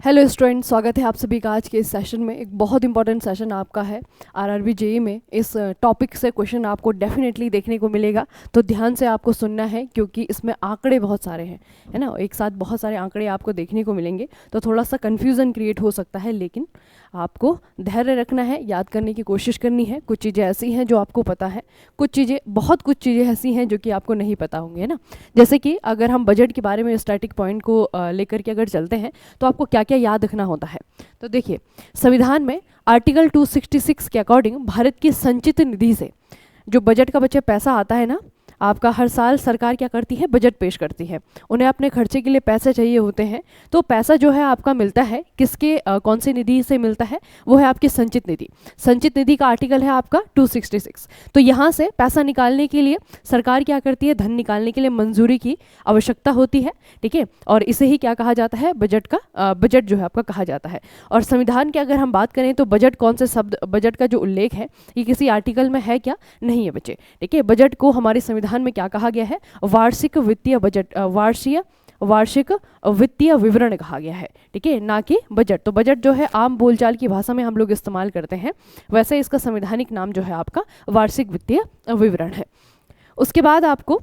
Hello student, स्वागत है आप सभी का आज के इस सेशन में। एक बहुत इंपॉर्टेंट सेशन आपका है आरआरबी जेई में। इस टॉपिक से क्वेश्चन आपको डेफिनेटली देखने को मिलेगा, तो ध्यान से आपको सुनना है क्योंकि इसमें आंकड़े बहुत सारे हैं, है ना। एक साथ बहुत सारे आंकड़े आपको देखने को मिलेंगे, तो थोड़ा सा कन्फ्यूज़न क्रिएट हो सकता है, लेकिन आपको धैर्य रखना है, याद करने की कोशिश करनी है। कुछ चीज़ें ऐसी हैं जो आपको पता है, कुछ चीज़ें ऐसी हैं जो कि आपको नहीं पता होंगी, है ना। जैसे कि अगर हम बजट के बारे में स्टैटिक पॉइंट को लेकर के अगर चलते हैं तो आपको क्या क्या याद रखना होता है। तो देखिए, संविधान में आर्टिकल 266 के अकॉर्डिंग भारत की संचित निधि से जो बजट का बचे पैसा आता है ना, आपका हर साल सरकार क्या करती है, बजट पेश करती है। उन्हें अपने खर्चे के लिए पैसे चाहिए होते हैं, तो पैसा जो है आपका मिलता है किसके कौन सी निधि से मिलता है, वो है आपकी संचित निधि। संचित निधि का आर्टिकल है आपका 266। तो यहाँ से पैसा निकालने के लिए सरकार क्या करती है, धन निकालने के लिए मंजूरी की आवश्यकता होती है, ठीक है। और इसे ही क्या कहा जाता है, बजट जो है आपका कहा जाता है। और संविधान की अगर हम बात करें तो बजट कौन से शब्द, बजट का जो उल्लेख है ये किसी आर्टिकल में है क्या, नहीं है बच्चे, ठीक है। बजट को हमारे संविधान में क्या कहा गया है, वार्षिक वित्तीय बजट, वार्षिक वित्तीय विवरण कहा गया है, ठीक है, ना कि बजट। तो बजट जो है आम बोलचाल की भाषा में हम लोग इस्तेमाल करते हैं, वैसे इसका संवैधानिक नाम जो है आपका वार्षिक वित्तीय विवरण है। उसके बाद आपको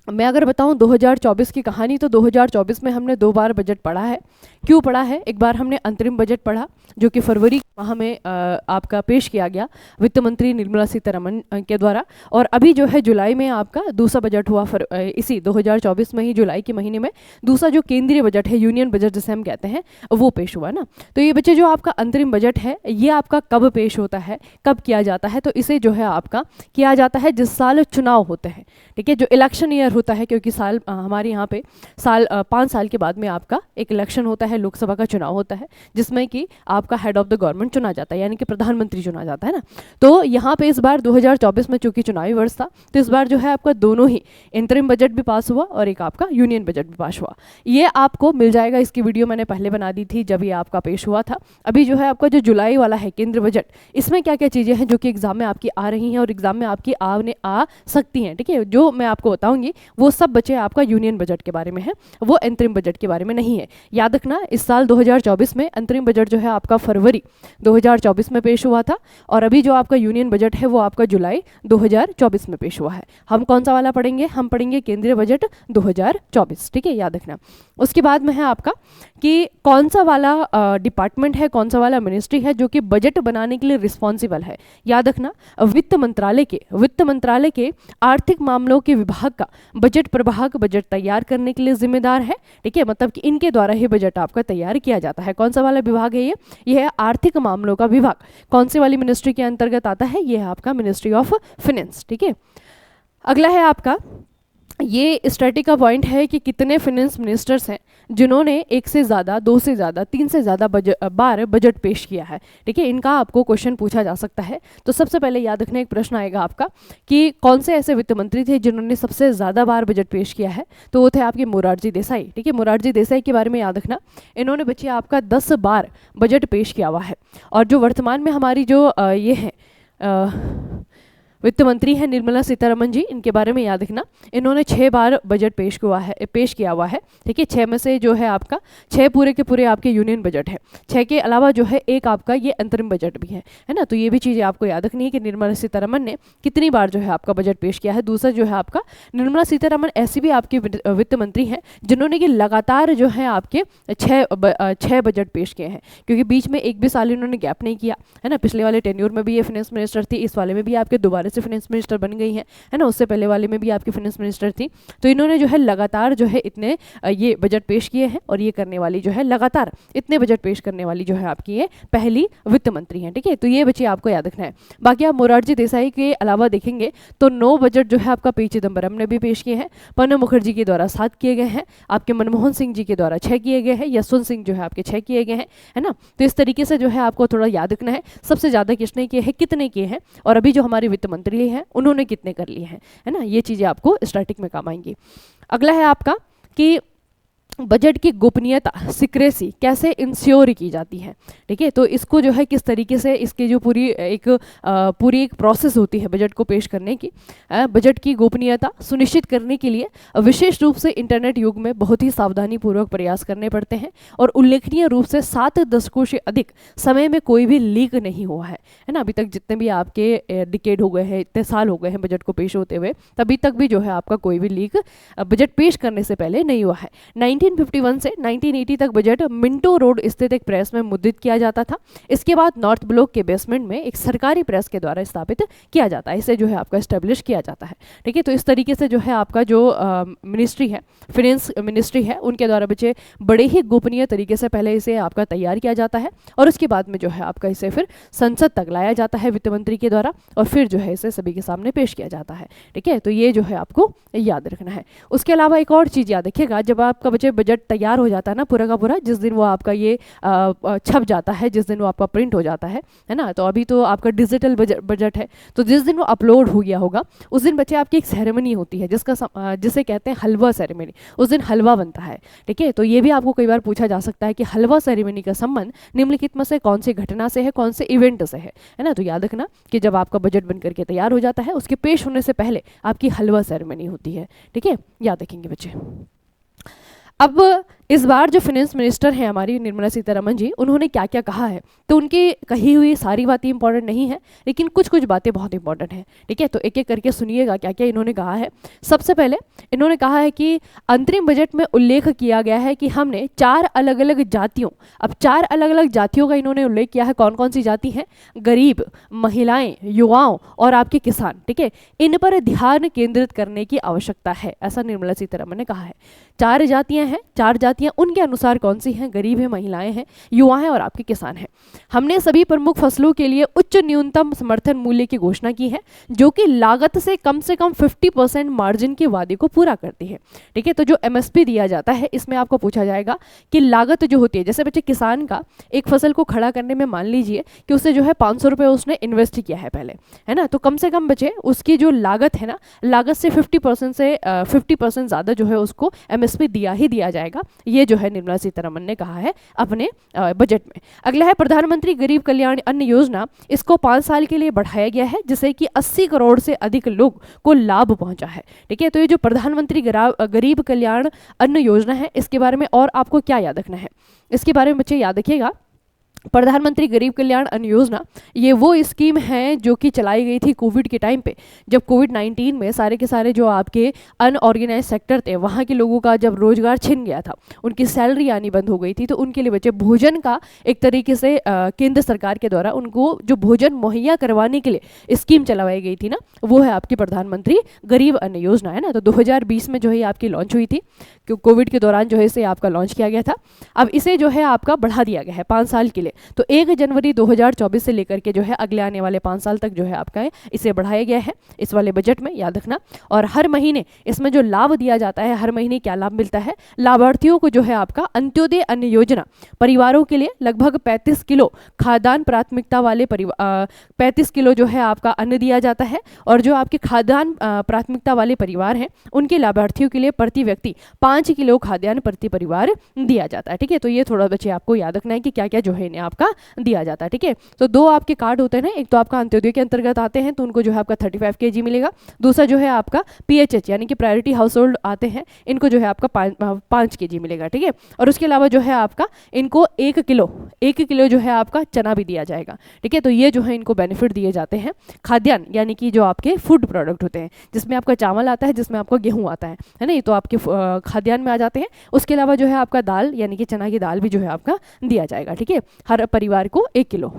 मैं अगर बताऊं 2024 की कहानी, तो 2024 में हमने 2 बार बजट पढ़ा है। क्यों पढ़ा है, एक बार हमने अंतरिम बजट पढ़ा जो कि फरवरी माह में आपका पेश किया गया वित्त मंत्री निर्मला सीतारमण के द्वारा, और अभी जो है जुलाई में आपका दूसरा बजट हुआ, इसी 2024 में ही जुलाई के महीने में दूसरा जो केंद्रीय बजट है, यूनियन बजट जिसे हम कहते हैं, वो पेश हुआ ना। तो ये बच्चे जो आपका अंतरिम बजट है ये आपका कब पेश होता है, कब किया जाता है, तो इसे जो है आपका किया जाता है जिस साल चुनाव होते हैं, ठीक है, जो इलेक्शन ईयर होता है, क्योंकि साल हमारे यहाँ पे 5 साल के बाद में आपका एक इलेक्शन होता है, लोकसभा का चुनाव होता है, जिसमें कि आपका हेड ऑफ द गवर्नमेंट चुना जाता है, यानी कि प्रधानमंत्री चुना जाता है ना। तो यहाँ पे इस बार 2024 में चूंकि चुनावी वर्ष था, तो इस बार जो है आपका दोनों ही इंतरिम बजट भी पास हुआ और एक आपका यूनियन बजट भी पास हुआ। ये आपको मिल जाएगा, इसकी वीडियो मैंने पहले बना दी थी जब ये आपका पेश हुआ था। अभी जो है आपका जो जुलाई वाला है केंद्र बजट, इसमें क्या क्या चीज़ें हैं जो कि एग्जाम में आपकी आ रही हैं और एग्जाम में आपकी आ सकती हैं, ठीक है। जो मैं आपको बताऊंगी वो सब बचे आपका यूनियन बजट के बारे में है, वो अंतरिम बजट के बारे में नहीं है। याद रखना, इस साल 2024 में अंतरिम बजट जो है आपका फरवरी 2024 में पेश हुआ था, और अभी जो आपका यूनियन बजट है वो आपका जुलाई 2024 में पेश हुआ है। हम कौन सा वाला पढ़ेंगे, हम पढ़ेंगे केंद्रीय बजट 2024, ठीक है, याद रखना। उसके बाद में है आपका कि कौन सा वाला डिपार्टमेंट है, कौन सा वाला मिनिस्ट्री है जो कि बजट बनाने के लिए रिस्पॉन्सिबल है। याद रखना, वित्त मंत्रालय के आर्थिक मामलों के विभाग का बजट प्रभाग बजट तैयार करने के लिए जिम्मेदार है, ठीक है। मतलब कि इनके द्वारा ही बजट आपका तैयार किया जाता है। कौन सा वाला विभाग है ये है आर्थिक मामलों का विभाग। कौन सी वाली मिनिस्ट्री के अंतर्गत आता है, ये है आपका मिनिस्ट्री ऑफ फाइनेंस, ठीक है। अगला है आपका, ये स्टडी का पॉइंट है कि कितने फाइनेंस मिनिस्टर्स हैं जिन्होंने 1 से ज़्यादा, 2 से ज़्यादा, 3 से ज़्यादा बार बजट पेश किया है, ठीक है। इनका आपको क्वेश्चन पूछा जा सकता है। तो सबसे पहले याद रखना एक प्रश्न आएगा आपका कि कौन से ऐसे वित्त मंत्री थे जिन्होंने सबसे ज़्यादा बार बजट पेश किया है, तो वो थे आपके मोरारजी देसाई, ठीक है। मोरारजी देसाई के बारे में याद रखना, इन्होंने बच्चे आपका 10 बार बजट पेश किया हुआ है। और जो वर्तमान में हमारी जो ये है वित्त मंत्री है निर्मला सीतारमण जी, इनके बारे में याद रखना, इन्होंने 6 बार बजट पेश किया हुआ है, ठीक है। 6 में से जो है आपका 6 पूरे के पूरे आपके यूनियन बजट है, 6 के अलावा जो है एक आपका ये अंतरिम बजट भी है ना। तो ये भी चीज़ें आपको याद रखनी है कि निर्मला सीतारमण ने कितनी बार जो है आपका बजट पेश किया है। दूसरा जो है आपका, निर्मला सीतारमण ऐसी भी आपकी वित्त मंत्री हैं जिन्होंने कि लगातार जो है आपके 6 बजट पेश किए हैं, क्योंकि बीच में एक भी साल इन्होंने गैप नहीं किया, है ना। पिछले वाले टेन्योर में भी ये फाइनेंस मिनिस्टर थी, इस वाले में भी आपके दोबारा से फाइनेंस मिनिस्टर बन गई है ना। उससे पहले वाले में भी आपकी फाइनेंस मिनिस्टर थी। तो इन्होंने जो है लगातार जो है इतने ये बजट पेश किए हैं, और ये करने वाली जो है लगातार इतने बजट पेश करने वाली जो है आपकी ये पहली वित्त मंत्री हैं, ठीक है। तो ये बच्चे आपको याद रखना है। बाकी आप मोरारजी देसाई के अलावा देखेंगे तो 9 बजट जो है आपका पी चिदम्बरम ने भी पेश किए हैं, प्रणब मुखर्जी के द्वारा 7 किए गए हैं, आपके मनमोहन सिंह जी के द्वारा 6 किए गए हैं, यशवंत सिंह जो है आपके 6 किए गए हैं, है ना। तो इस तरीके से जो है आपको थोड़ा याद रखना है सबसे ज़्यादा किसने किए हैं, कितने किए हैं, और अभी जो हमारे वित्त मंत्री हैं उन्होंने कितने कर लिए हैं, है ना। ये चीज़ें आपको स्टैटिक में काम आएंगी। अगला है आपका कि बजट की गोपनीयता सिक्रेसी कैसे इंश्योर की जाती है। ठीक है, तो इसको जो है किस तरीके से इसकी जो पूरी एक प्रोसेस होती है बजट को पेश करने की, बजट की गोपनीयता सुनिश्चित करने के लिए विशेष रूप से इंटरनेट युग में बहुत ही सावधानी पूर्वक प्रयास करने पड़ते हैं और उल्लेखनीय रूप से 7 दशकों से अधिक समय में कोई भी लीक नहीं हुआ है ना। अभी तक जितने भी आपके डिकेड हो गए हैं, इतने साल हो गए हैं बजट को पेश होते हुए, तभी तक भी जो है आपका कोई भी लीक बजट पेश करने से पहले नहीं हुआ है। 1951 से 1980 तक बजट मिंटो रोड स्थित एक प्रेस में मुद्रित किया जाता था। इसके बाद नॉर्थ ब्लॉक के बेसमेंट में एक सरकारी प्रेस के द्वारा स्थापित किया जाता है, इसे जो है आपका एस्टेब्लिश किया जाता है। ठीक है, तो इस तरीके से जो है आपका जो मिनिस्ट्री है, फाइनेंस मिनिस्ट्री है, उनके द्वारा बड़े ही गोपनीय तरीके से पहले इसे आपका तैयार किया जाता है और उसके बाद में जो है आपका इसे फिर संसद तक लाया जाता है वित्त मंत्री के द्वारा और फिर जो है इसे सभी के सामने पेश किया जाता है। ठीक है, तो ये जो है आपको याद रखना है। उसके अलावा एक और चीज़ याद रखिएगा, जब आपका बजट तैयार हो जाता है ना पूरा का पूरा, जिस दिन वो आपका ये छप जाता है, जिस दिन वो आपका प्रिंट हो जाता है ना, तो अभी तो आपका डिजिटल बजट है, तो जिस दिन वो अपलोड हो गया होगा उस दिन बच्चे आपकी एक सेरेमनी होती है जिसे कहते हैं हलवा सेरेमनी। उस दिन हलवा बनता है। ठीक है, तो ये भी आपको कई बार पूछा जा सकता है कि हलवा सेरेमनी का संबंध निम्नलिखित में से कौन सी घटना से है, कौन से इवेंट से है ना। तो याद रखना कि जब आपका बजट बन करके तैयार हो जाता है उसके पेश होने से पहले आपकी हलवा सेरेमनी होती है। ठीक है, याद रखेंगे बच्चे। अब इस बार जो फाइनेंस मिनिस्टर हैं हमारी निर्मला सीतारमण जी, उन्होंने क्या क्या कहा है, तो उनकी कही हुई सारी बातें इंपॉर्टेंट नहीं है, लेकिन कुछ कुछ बातें बहुत इंपॉर्टेंट हैं। ठीक है, तो एक एक करके सुनिएगा क्या क्या इन्होंने कहा है। सबसे पहले इन्होंने कहा है कि अंतरिम बजट में उल्लेख किया गया है कि हमने 4 अलग अलग जातियों, अब 4 अलग अलग जातियों का इन्होंने उल्लेख किया है। कौन कौन सी जाति हैं? गरीब, महिलाएं, युवाओं और आपके किसान। ठीक है, इन पर ध्यान केंद्रित करने की आवश्यकता है, ऐसा निर्मला सीतारमण ने कहा है। 4 जातियां हैं, 4 जातियां उनके अनुसार कौन सी हैं? गरीब है, महिलाएं हैं, युवा हैं और आपके किसान हैं। हमने सभी प्रमुख फसलों के लिए उच्च न्यूनतम समर्थन मूल्य की घोषणा की है, जो कि लागत से कम 50% मार्जिन के वादे को पूरा करती है। ठीक है, तो जो एमएसपी दिया जाता है इसमें आपको पूछा जाएगा कि लागत जो होती है, जैसे बच्चे किसान का एक फसल को खड़ा करने में मान लीजिए कि उसे जो है 500 रुपये उसने इन्वेस्ट किया है पहले, है ना, तो कम से कम बच्चे उसकी जो लागत है ना, लागत से 50% ज़्यादा जो है उसको एमएसपी दिया ही दिया जाएगा। ये जो है निर्मला सीतारमण ने कहा है अपने बजट में। अगला है प्रधानमंत्री गरीब कल्याण अन्न योजना, इसको 5 साल के लिए बढ़ाया गया है, जिससे कि 80 करोड़ से अधिक लोग को लाभ पहुंचा है। ठीक है, तो ये जो प्रधानमंत्री गरीब कल्याण अन्न योजना है, इसके बारे में और आपको क्या याद रखना है, इसके बारे में बच्चे याद रखिएगा। प्रधानमंत्री गरीब कल्याण अन्न योजना ये वो स्कीम है जो कि चलाई गई थी कोविड के टाइम पे, जब कोविड-19 में सारे के सारे जो आपके अनऑर्गेनाइज सेक्टर थे वहाँ के लोगों का जब रोजगार छिन गया था, उनकी सैलरी आनी बंद हो गई थी, तो उनके लिए बच्चे भोजन का एक तरीके से केंद्र सरकार के द्वारा उनको जो भोजन मुहैया करवाने के लिए स्कीम चलवाई गई थी ना, वो है आपकी प्रधानमंत्री गरीब अन्न योजना, है ना। तो 2020 में जो है आपकी लॉन्च हुई थी, क्योंकि कोविड के दौरान जो है इसे आपका लॉन्च किया गया था। अब इसे जो है आपका बढ़ा दिया गया है 5 साल के लिए, तो 1 जनवरी 2024 से लेकर के जो है अगले आने वाले 5 साल तक जो है आपका इसे बढ़ाया गया है इस वाले बजट में, याद रखना। और हर महीने इसमें जो लाभ दिया जाता है, हर महीने क्या लाभ मिलता है लाभार्थियों को, जो है आपका अंत्योदय अन्न योजना परिवारों के लिए लगभग 35 किलो खाद्यान्न प्राथमिकता वाले 35 किलो जो है आपका अन्न दिया जाता है, और जो आपके खाद्यान्न प्राथमिकता वाले परिवार हैं उनके लाभार्थियों के लिए प्रति व्यक्ति 5 किलो खाद्यान्न प्रति परिवार दिया जाता है। ठीक है, तो ये थोड़ा बच्चे आपको याद रखना है कि क्या क्या जो है इन्हें आपका दिया जाता है। ठीक है, तो 2 आपके कार्ड होते हैं ना, एक तो आपका अंत्योदय के अंतर्गत आते हैं तो उनको जो है आपका 35 kg मिलेगा, दूसरा जो है आपका PHH यानी कि प्रायोरिटी हाउस होल्ड आते हैं, इनको जो है आपका 5 kg मिलेगा। ठीक है, और उसके अलावा जो है आपका इनको 1 किलो जो है आपका चना भी दिया जाएगा। ठीक है, तो ये जो है इनको बेनिफिट दिए जाते हैं खाद्यान्न यानी कि जो आपके फूड प्रोडक्ट होते हैं, जिसमें आपका चावल आता है, जिसमें आपका गेहूं आता है ना, ये तो आपके खाद्यान्न में आ जाते हैं। उसके अलावा जो है आपका दाल यानी कि चना की दाल भी जो है आपका दिया जाएगा। ठीक है, हर परिवार को 1 किलो।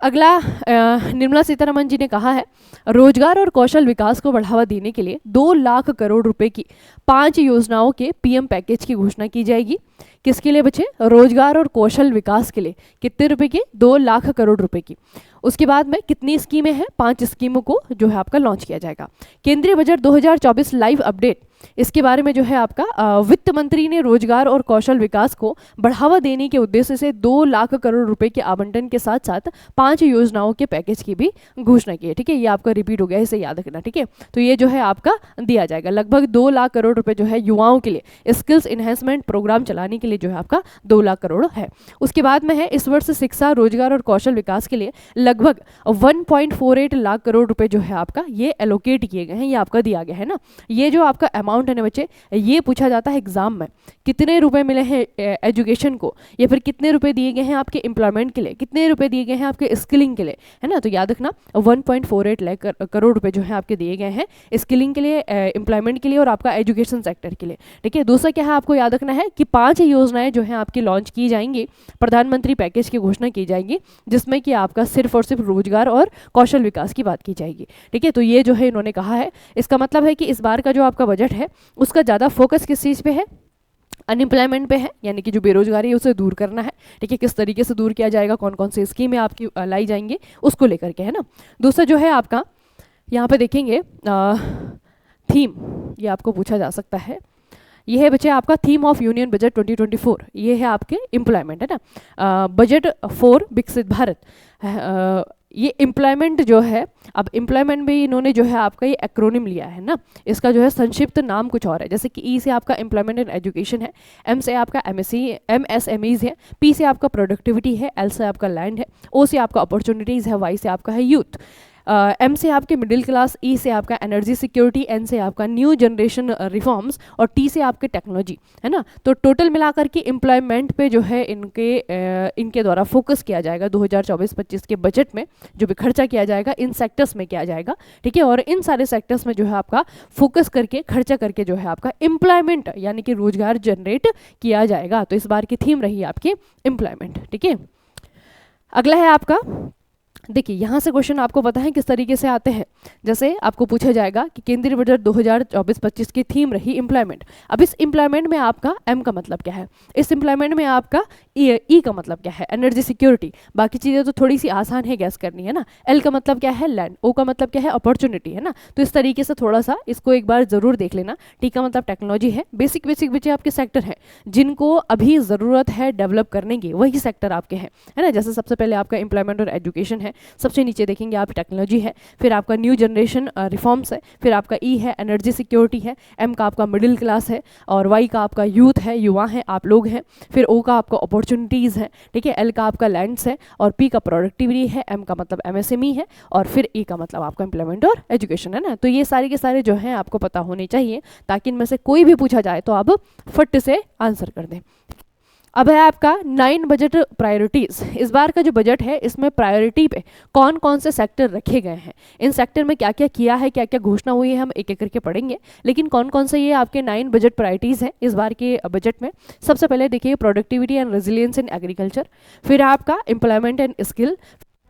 अगला निर्मला सीतारमण जी ने कहा है रोजगार और कौशल विकास को बढ़ावा देने के लिए 2 लाख करोड़ रुपए की 5 योजनाओं के पीएम पैकेज की घोषणा की जाएगी। किसके लिए बच्चे? रोजगार और कौशल विकास के लिए। कितने रुपए की? 2 लाख करोड़ रुपए की। उसके बाद में कितनी स्कीमें हैं? 5 स्कीमों को जो है आपका लॉन्च किया जाएगा। केंद्रीय बजट 2024 लाइव अपडेट इसके बारे में जो है आपका वित्त मंत्री ने रोजगार और कौशल विकास को बढ़ावा देने के उद्देश्य से 2 लाख करोड़ रुपए के आवंटन के साथ साथ 5 योजनाओं के पैकेज की भी घोषणा की है। ठीक है, ये आपका रिपीट हो गया, इसे याद रखना। ठीक है, तो ये जो है आपका दिया जाएगा लगभग 2 लाख करोड़ रुपए जो है युवाओं के लिए स्किल्स इन्हेंसमेंट प्रोग्राम चलाने के लिए जो है आपका 2 लाख करोड़ है। उसके बाद में है इस वर्ष शिक्षा, रोजगार और कौशल विकास के लिए लगभग 1.48 लाख करोड़ रुपए जो है आपका ये एलोकेट किए गए हैं, ये आपका दिया गया है ना। ये जो आपका अमाउंट है ना बच्चे, ये पूछा जाता है एग्जाम में, कितने रुपए मिले हैं एजुकेशन को, या फिर कितने रुपए दिए गए हैं आपके एम्प्लॉयमेंट के लिए, कितने रुपए दिए गए हैं आपके स्किलिंग के लिए, है ना। तो याद रखना 1.48 लाख करोड़ रुपए जो है आपके दिए गए हैं स्किलिंग के लिए, एम्प्लॉयमेंट के लिए और आपका एजुकेशन सेक्टर के लिए। ठीक है, दूसरा क्या है आपको याद रखना है कि 5 योजनाएं जो है आपकी लॉन्च की जाएंगी, प्रधानमंत्री पैकेज की घोषणा की जाएगी, जिसमें कि आपका सिर्फ और सिर्फ रोजगार और कौशल विकास की बात की जाएगी। ठीक है, तो ये जो है इन्होंने कहा है, इसका मतलब है कि इस बार का जो आपका बजट है उसका ज़्यादा फोकस किस चीज़ पे है, अनएम्प्लॉयमेंट पे है, यानी कि जो बेरोजगारी है उसे दूर करना है। ठीक है, किस तरीके से दूर किया जाएगा, कौन कौन सी स्कीमें आपकी लाई जाएंगी, उसको लेकर के, है ना। दूसरा जो है आपका यहाँ पे देखेंगे थीम, ये आपको पूछा जा सकता है। ये है बच्चे आपका थीम ऑफ यूनियन बजट 2024, ये है आपके एम्प्लॉयमेंट, है ना। बजट फॉर विकसित भारत, ये एम्प्लॉयमेंट जो है, अब एम्प्लॉयमेंट में इन्होंने जो है आपका ये एक्रोनिम लिया है ना, इसका जो है संक्षिप्त नाम कुछ और है। जैसे कि ई से आपका एम्प्लॉयमेंट एंड एजुकेशन है, एम से आपका MSMEs है, पी से आपका प्रोडक्टिविटी है, एल से आपका लैंड है, ओ से आपका अपॉर्चुनिटीज़ है, वाई से आपका है यूथ, एम से आपके मिडिल क्लास, ई से आपका एनर्जी सिक्योरिटी, एन से आपका न्यू जनरेशन रिफॉर्म्स और टी से आपके टेक्नोलॉजी, है ना। तो टोटल मिलाकर के एम्प्लॉयमेंट पे जो है इनके द्वारा फोकस किया जाएगा 2024-25 के बजट में, जो भी खर्चा किया जाएगा इन सेक्टर्स में किया जाएगा। ठीक है, और इन सारे सेक्टर्स में जो है आपका फोकस करके खर्चा करके जो है आपका एम्प्लॉयमेंट यानी कि रोजगार जनरेट किया जाएगा। तो इस बार की थीम रही आपकी एम्प्लॉयमेंट। ठीक है, अगला है आपका, देखिए यहाँ से क्वेश्चन आपको पता है किस तरीके से आते हैं। जैसे आपको पूछा जाएगा कि केंद्रीय बजट 2024-25 की थीम रही एम्प्लॉयमेंट। अब इस एम्प्लॉयमेंट में आपका एम का मतलब क्या है, इस एम्प्लॉयमेंट में आपका ई का मतलब क्या है, एनर्जी सिक्योरिटी। बाकी चीज़ें तो थोड़ी सी आसान है गैस करनी, है ना। एल का मतलब क्या है, लैंड। ओ का मतलब क्या है, अपॉर्चुनिटी, है ना। तो इस तरीके से थोड़ा सा इसको एक बार जरूर देख लेना। टी का मतलब टेक्नोलॉजी है। बेसिक बच्चे आपके सेक्टर हैं जिनको अभी ज़रूरत है डेवलप करने की, वही सेक्टर आपके हैं, है ना। जैसे सबसे पहले आपका एम्प्लॉयमेंट और एजुकेशन है, सबसे नीचे देखेंगे आप टेक्नोलॉजी है, फिर आपका न्यू जनरेशन रिफॉर्म्स है, फिर आपका ई है एनर्जी सिक्योरिटी है, एम का आपका मिडिल क्लास है, और वाई का आपका यूथ है, युवा है, आप लोग हैं, फिर ओ का आपका अपॉर्चुनिटीज़ है। ठीक है, एल का आपका लैंड्स है, और पी का प्रोडक्टिविटी है, एम का मतलब MSME है, और फिर ई का मतलब आपका एम्प्लॉयमेंट और एजुकेशन, है ना। तो ये सारे के सारे जो हैं आपको पता होने चाहिए, ताकि इनमें से कोई भी पूछा जाए तो आप फट से आंसर कर दें। अब है आपका 9 बजट प्रायोरिटीज़। इस बार का जो बजट है इसमें प्रायोरिटी पे कौन कौन से सेक्टर रखे गए हैं, इन सेक्टर में क्या क्या किया है, क्या क्या घोषणा हुई है, हम एक एक करके पढ़ेंगे। लेकिन कौन कौन से ये आपके 9 बजट प्रायोरिटीज़ हैं इस बार के बजट में। सबसे पहले देखिए productivity and resilience in agriculture, फिर आपका एम्प्लॉयमेंट एंड स्किल,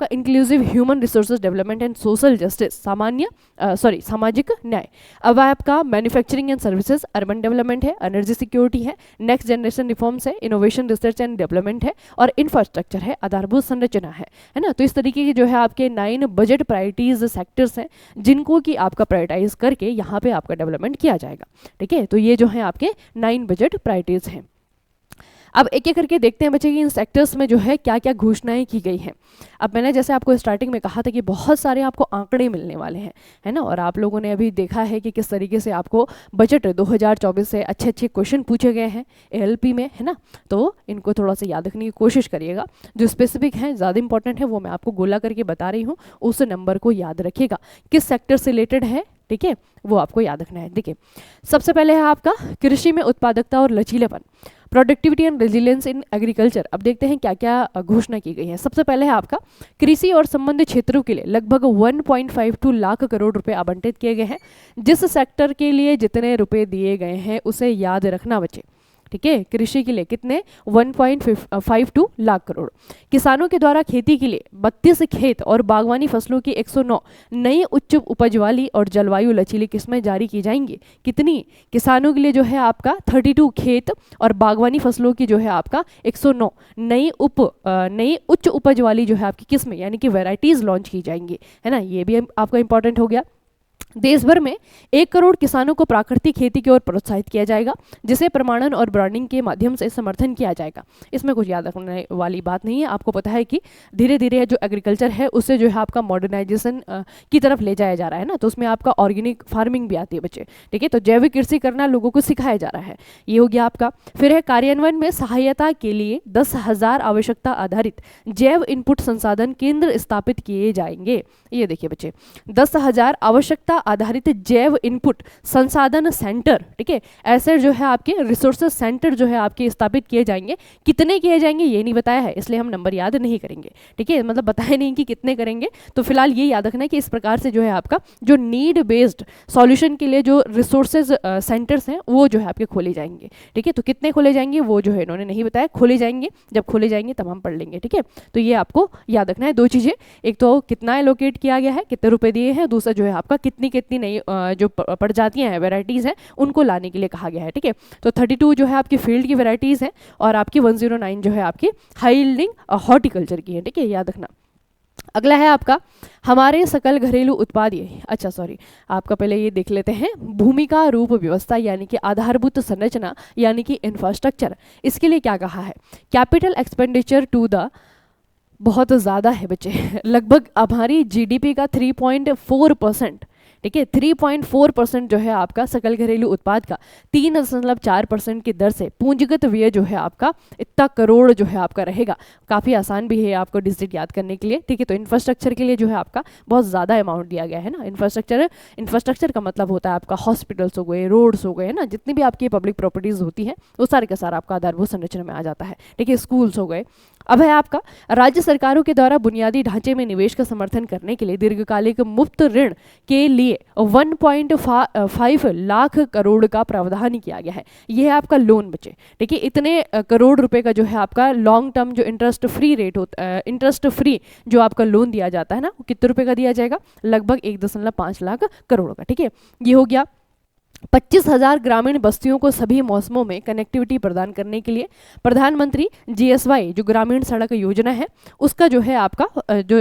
का inclusive human resources development and social justice, सामाजिक न्याय। अब आपका manufacturing and services, urban development है, एनर्जी सिक्योरिटी है, नेक्स्ट जनरेशन रिफॉर्म्स है, इनोवेशन रिसर्च एंड डेवलपमेंट है, और इंफ्रास्ट्रक्चर है, आधारभूत संरचना है ना। तो इस तरीके के जो है आपके 9 बजट प्रायोरिटीज सेक्टर्स हैं जिनको कि आपका प्रायोरिटाइज करके यहाँ पे आपका डेवलपमेंट किया जाएगा। ठीक है, तो ये जो है आपके 9 बजट प्रायोरिटीज हैं। अब एक एक करके देखते हैं बच्चे कि इन सेक्टर्स में जो है क्या क्या घोषणाएं की गई हैं। अब मैंने जैसे आपको स्टार्टिंग में कहा था कि बहुत सारे आपको आंकड़े मिलने वाले हैं, है ना, और आप लोगों ने अभी देखा है कि किस तरीके से आपको बजट 2024 से अच्छे अच्छे क्वेश्चन पूछे गए हैं ALP में, है ना। तो इनको थोड़ा सा याद रखने की कोशिश करिएगा। जो स्पेसिफिक हैं, ज़्यादा इंपॉर्टेंट है, वो मैं आपको गोला करके बता रही हूँ, उस नंबर को याद रखिएगा किस सेक्टर से रिलेटेड है। ठीक है, वो आपको याद रखना है। देखिए सबसे पहले है आपका कृषि में उत्पादकता और लचीलेपन, productivity and resilience in agriculture. अब देखते हैं क्या क्या घोषणा की गई है। सबसे पहले है आपका कृषि और संबंधित क्षेत्रों के लिए लगभग 1.52 लाख करोड़ रुपए आवंटित किए गए हैं। जिस सेक्टर के लिए जितने रुपए दिए गए हैं उसे याद रखना बच्चे। ठीक है, कृषि के लिए कितने, 1.52 लाख करोड़। किसानों के द्वारा खेती के लिए 32 खेत और बागवानी फसलों की 109 नई उच्च उपज वाली और जलवायु लचीली किस्में जारी की जाएंगी। कितनी, किसानों के लिए जो है आपका 32 खेत और बागवानी फसलों की जो है आपका 109 नई उच्च उपज वाली जो है आपकी किस्में यानी कि वेराइटीज लॉन्च की जाएंगी, है ना। ये भी आपका इंपॉर्टेंट हो गया। देश भर में 1 करोड़ किसानों को प्राकृतिक खेती की ओर प्रोत्साहित किया जाएगा, जिसे प्रमाणन और ब्रांडिंग के माध्यम से समर्थन किया जाएगा। इसमें कुछ याद रखने वाली बात नहीं है, आपको पता है कि धीरे धीरे जो एग्रीकल्चर है उससे जो है आपका मॉडर्नाइजेशन की तरफ ले जाया जा रहा है ना, तो उसमें आपका ऑर्गेनिक फार्मिंग भी आती है बच्चे, ठीक है। तो जैविक कृषि करना लोगों को सिखाया जा रहा है, ये हो गया आपका। फिर है कार्यान्वयन में सहायता के लिए 10,000 आवश्यकता आधारित जैव इनपुट संसाधन केंद्र स्थापित किए जाएंगे। ये देखिए बच्चे, 10,000 आवश्यकता आधारित जैव इनपुट संसाधन सेंटर, ठीक है, ऐसे जो है आपके रिसोर्सेज सेंटर जो है आपके स्थापित किए जाएंगे। कितने किए जाएंगे ये नहीं बताया है, इसलिए हम नंबर याद नहीं करेंगे, ठीक है, मतलब बताया नहीं कि कितने करेंगे। तो फिलहाल ये याद रखना है कि इस प्रकार से जो है आपका जो नीड बेस्ड सॉल्यूशन के लिए जो रिसोर्सेज सेंटर्स हैं वो जो है आपके खोले जाएंगे, ठीक है। तो कितने खोले जाएंगे वो जो है इन्होंने नहीं बताया, खोले जाएंगे, जब खोले जाएंगे तब हम पढ़ लेंगे, ठीक है। तो ये आपको याद रखना है दो चीजें, एक तो कितना एलोकेट किया गया है, कितने रुपए दिए हैं, दूसरा जो है आपका कितनी कितनी नई जो प्रजातियां हैं, वेराइटीज हैं, उनको लाने के लिए कहा गया है, ठीक है। तो 32 जो है आपकी फील्ड की वेराइटीज हैं और आपकी 109 जो है आपकी हाई यील्डिंग हॉर्टिकल्चर की है, ठीक है, याद रखना। अगला है आपका हमारे सकल घरेलू उत्पाद, ये अच्छा सॉरी आपका पहले ये देख लेते हैं, भूमिका रूप व्यवस्था यानी कि आधारभूत संरचना यानी कि इंफ्रास्ट्रक्चर, इसके लिए क्या कहा है, कैपिटल एक्सपेंडिचर टू द, बहुत ज़्यादा है बच्चे, लगभग हमारी जीडीपी का 3.4%, ठीक है, 3.4% जो है आपका सकल घरेलू उत्पाद का 3.4% की दर से पूंजीगत व्यय जो है आपका इतना करोड़ जो है आपका रहेगा। काफ़ी आसान भी है आपको डिजिट याद करने के लिए, ठीक है। तो इंफ्रास्ट्रक्चर के लिए जो है आपका बहुत ज़्यादा अमाउंट दिया गया है ना। इंफ्रास्ट्रक्चर का मतलब होता है आपका हॉस्पिटल्स हो गए, रोड्स हो गए, है ना, जितनी भी आपकी पब्लिक प्रॉपर्टीज़ होती हैं वो सारे का सारा आपका आधारभूत संरचना में आ जाता है, ठीक है, स्कूल्स हो गए। अब है आपका राज्य सरकारों के द्वारा बुनियादी ढांचे में निवेश का समर्थन करने के लिए दीर्घकालिक मुफ्त ऋण के लिए 1.5 लाख करोड़ का प्रावधान किया गया है। यह है आपका लोन बचे, ठीक है, इतने करोड़ रुपए का जो है आपका लॉन्ग टर्म जो इंटरेस्ट फ्री रेट होता, इंटरेस्ट फ्री जो आपका लोन दिया जाता है ना, वो कितने रुपए का दिया जाएगा, लगभग 1.5 लाख करोड़ का, ठीक है, ये हो गया। 25,000 ग्रामीण बस्तियों को सभी मौसमों में कनेक्टिविटी प्रदान करने के लिए प्रधानमंत्री GSY जो ग्रामीण सड़क योजना है उसका जो है आपका जो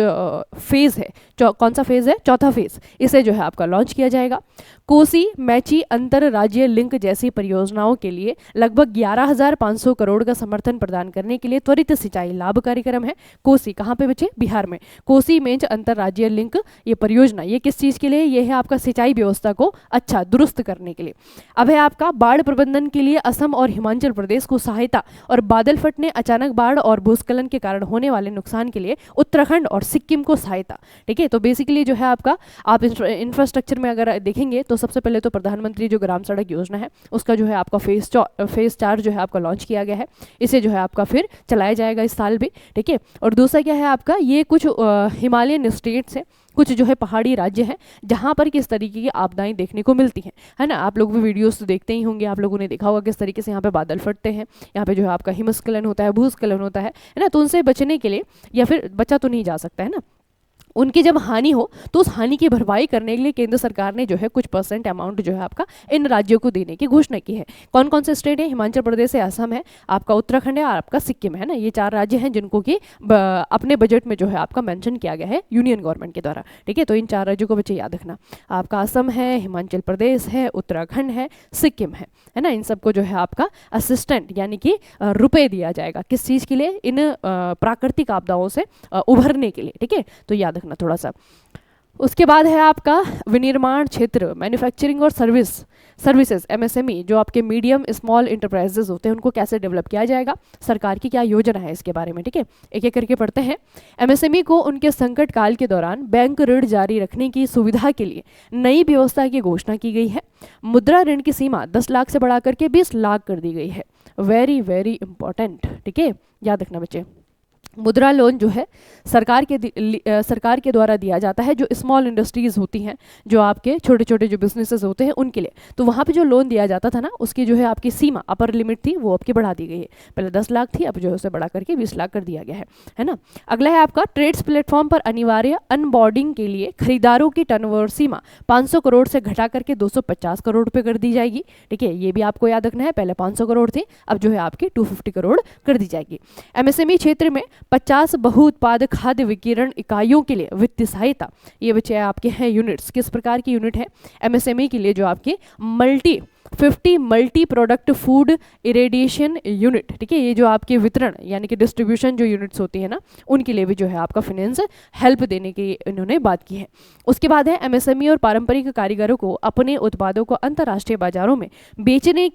फेज़ है, कौन सा फेज़ है, चौथा फेज़, इसे जो है आपका लॉन्च किया जाएगा। कोसी मैची अंतर राज्य लिंक जैसी परियोजनाओं के लिए लगभग 11,500 करोड़ का समर्थन प्रदान करने के लिए त्वरित सिंचाई लाभ कार्यक्रम है। कोसी कहाँ पे बचे, बिहार में, कोसी मेंच अंतर राज्य लिंक ये परियोजना, ये किस चीज़ के लिए, ये है आपका सिंचाई व्यवस्था को अच्छा दुरुस्त करने के लिए। अब है आपका बाढ़ प्रबंधन के लिए असम और हिमाचल प्रदेश को सहायता और बादल फटने, अचानक बाढ़ और भूस्खलन के कारण होने वाले नुकसान के लिए उत्तराखंड और सिक्किम को सहायता, ठीक है। तो बेसिकली जो है आपका आप इंफ्रास्ट्रक्चर में अगर देखेंगे तो सबसे पहले तो प्रधानमंत्री जो ग्राम सड़क योजना है उसका जो है आपका फेज 4 जो है आपका लॉन्च किया गया है, इसे जो है आपका फिर चलाया जाएगा इस साल भी, ठीक है। और दूसरा क्या है आपका, ये कुछ हिमालयन स्टेट्स है, कुछ जो है पहाड़ी राज्य हैं जहाँ पर किस तरीके की आपदाएं देखने को मिलती हैं, है ना। आप लोग भी वीडियोस तो देखते ही होंगे, आप लोगों ने देखा होगा किस तरीके से यहाँ पे बादल फटते हैं, यहाँ पे जो है आपका हिमस्खलन होता है, भूस्खलन होता है ना। तो उनसे बचने के लिए, या फिर बचा तो नहीं जा सकता है ना, उनकी जब हानि हो तो उस हानि की भरपाई करने के लिए केंद्र सरकार ने जो है कुछ % अमाउंट जो है आपका इन राज्यों को देने की घोषणा की है। कौन कौन से स्टेट है, हिमाचल प्रदेश है, असम है, आपका उत्तराखंड है और आपका सिक्किम है ना, ये 4 राज्य हैं जिनको कि अपने बजट में जो है आपका मेंशन किया गया है यूनियन गवर्नमेंट के द्वारा, ठीक है। तो इन 4 राज्यों को बच्चे याद रखना, आपका असम है, हिमाचल प्रदेश है, उत्तराखंड है, सिक्किम है ना, इन सबको जो है आपका असिस्टेंट यानी कि रुपए दिया जाएगा, किस चीज़ के लिए, इन प्राकृतिक आपदाओं से उभरने के लिए, ठीक है। तो याद रखना थोड़ा सा। उसके बाद है आपका विनिर्माण क्षेत्र, मैन्युफैक्चरिंग और सर्विसेज MSME, जो आपके मीडियम स्मॉल इंटरप्राइजेज होते हैं उनको कैसे डेवलप किया जाएगा, सरकार की क्या योजना है इसके बारे में, ठीक है, एक एक करके पढ़ते हैं। MSME को उनके संकट काल के दौरान बैंक ऋण जारी रखने की सुविधा के लिए नई व्यवस्था की घोषणा की गई है। मुद्रा ऋण की सीमा 10 लाख से बढ़ाकर के 20 लाख कर दी गई है। वेरी वेरी इंपॉर्टेंट, ठीक है, याद रखना बच्चे। मुद्रा लोन जो है सरकार के द्वारा दिया जाता है जो स्मॉल इंडस्ट्रीज़ होती हैं, जो आपके छोटे छोटे जो बिजनेसेस होते हैं उनके लिए। तो वहाँ पे जो लोन दिया जाता था ना, उसकी जो है आपकी सीमा अपर लिमिट थी वो आपकी बढ़ा दी गई है, पहले 10 लाख थी, अब जो है उसे बढ़ा करके 20 लाख कर दिया गया है ना। अगला है आपका ट्रेड्स प्लेटफॉर्म पर अनिवार्य अनबोर्डिंग के लिए खरीदारों की टर्नओवर सीमा 500 करोड़ से घटा करके 250 करोड़ रुपये कर दी जाएगी, ठीक है, ये भी आपको याद रखना है। पहले 500 करोड़ थी, अब जो है आपकी 250 करोड़ कर दी जाएगी। MSME क्षेत्र में 50 बहुउत्पाद खाद्य विकिरण इकाइयों के लिए वित्तीय सहायता। ये बच्चे आपके हैं यूनिट्स, किस प्रकार की यूनिट है? एमएसएमई के लिए जो आपके 50 multi product food irradiation unit, ठीक है, ये जो आपके वितरण यानी कि डिस्ट्रीब्यूशन जो यूनिट्स होती है ना, उनके लिए भी जो है आपका फाइनेंस हेल्प देने की इन्होंने बात की है। उसके बाद है एमएसएमई और पारंपरिक कारीगरों को अपने उत्पादों को अंतर्राष्ट्रीय बाजारों में बेचने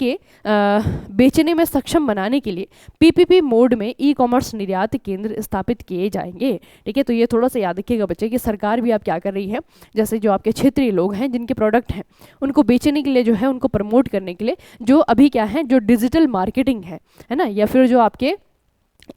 में सक्षम बनाने के लिए पीपीपी मोड में ई कॉमर्स निर्यात केंद्र स्थापित किए जाएंगे। ठीक है, तो ये थोड़ा सा याद रखिएगा बच्चे कि सरकार भी आप क्या कर रही है, जैसे जो आपके क्षेत्रीय लोग हैं जिनके प्रोडक्ट हैं उनको बेचने के लिए जो है, उनको प्रमोट करने के लिए जो अभी क्या है, जो डिजिटल मार्केटिंग है ना, या फिर जो आपके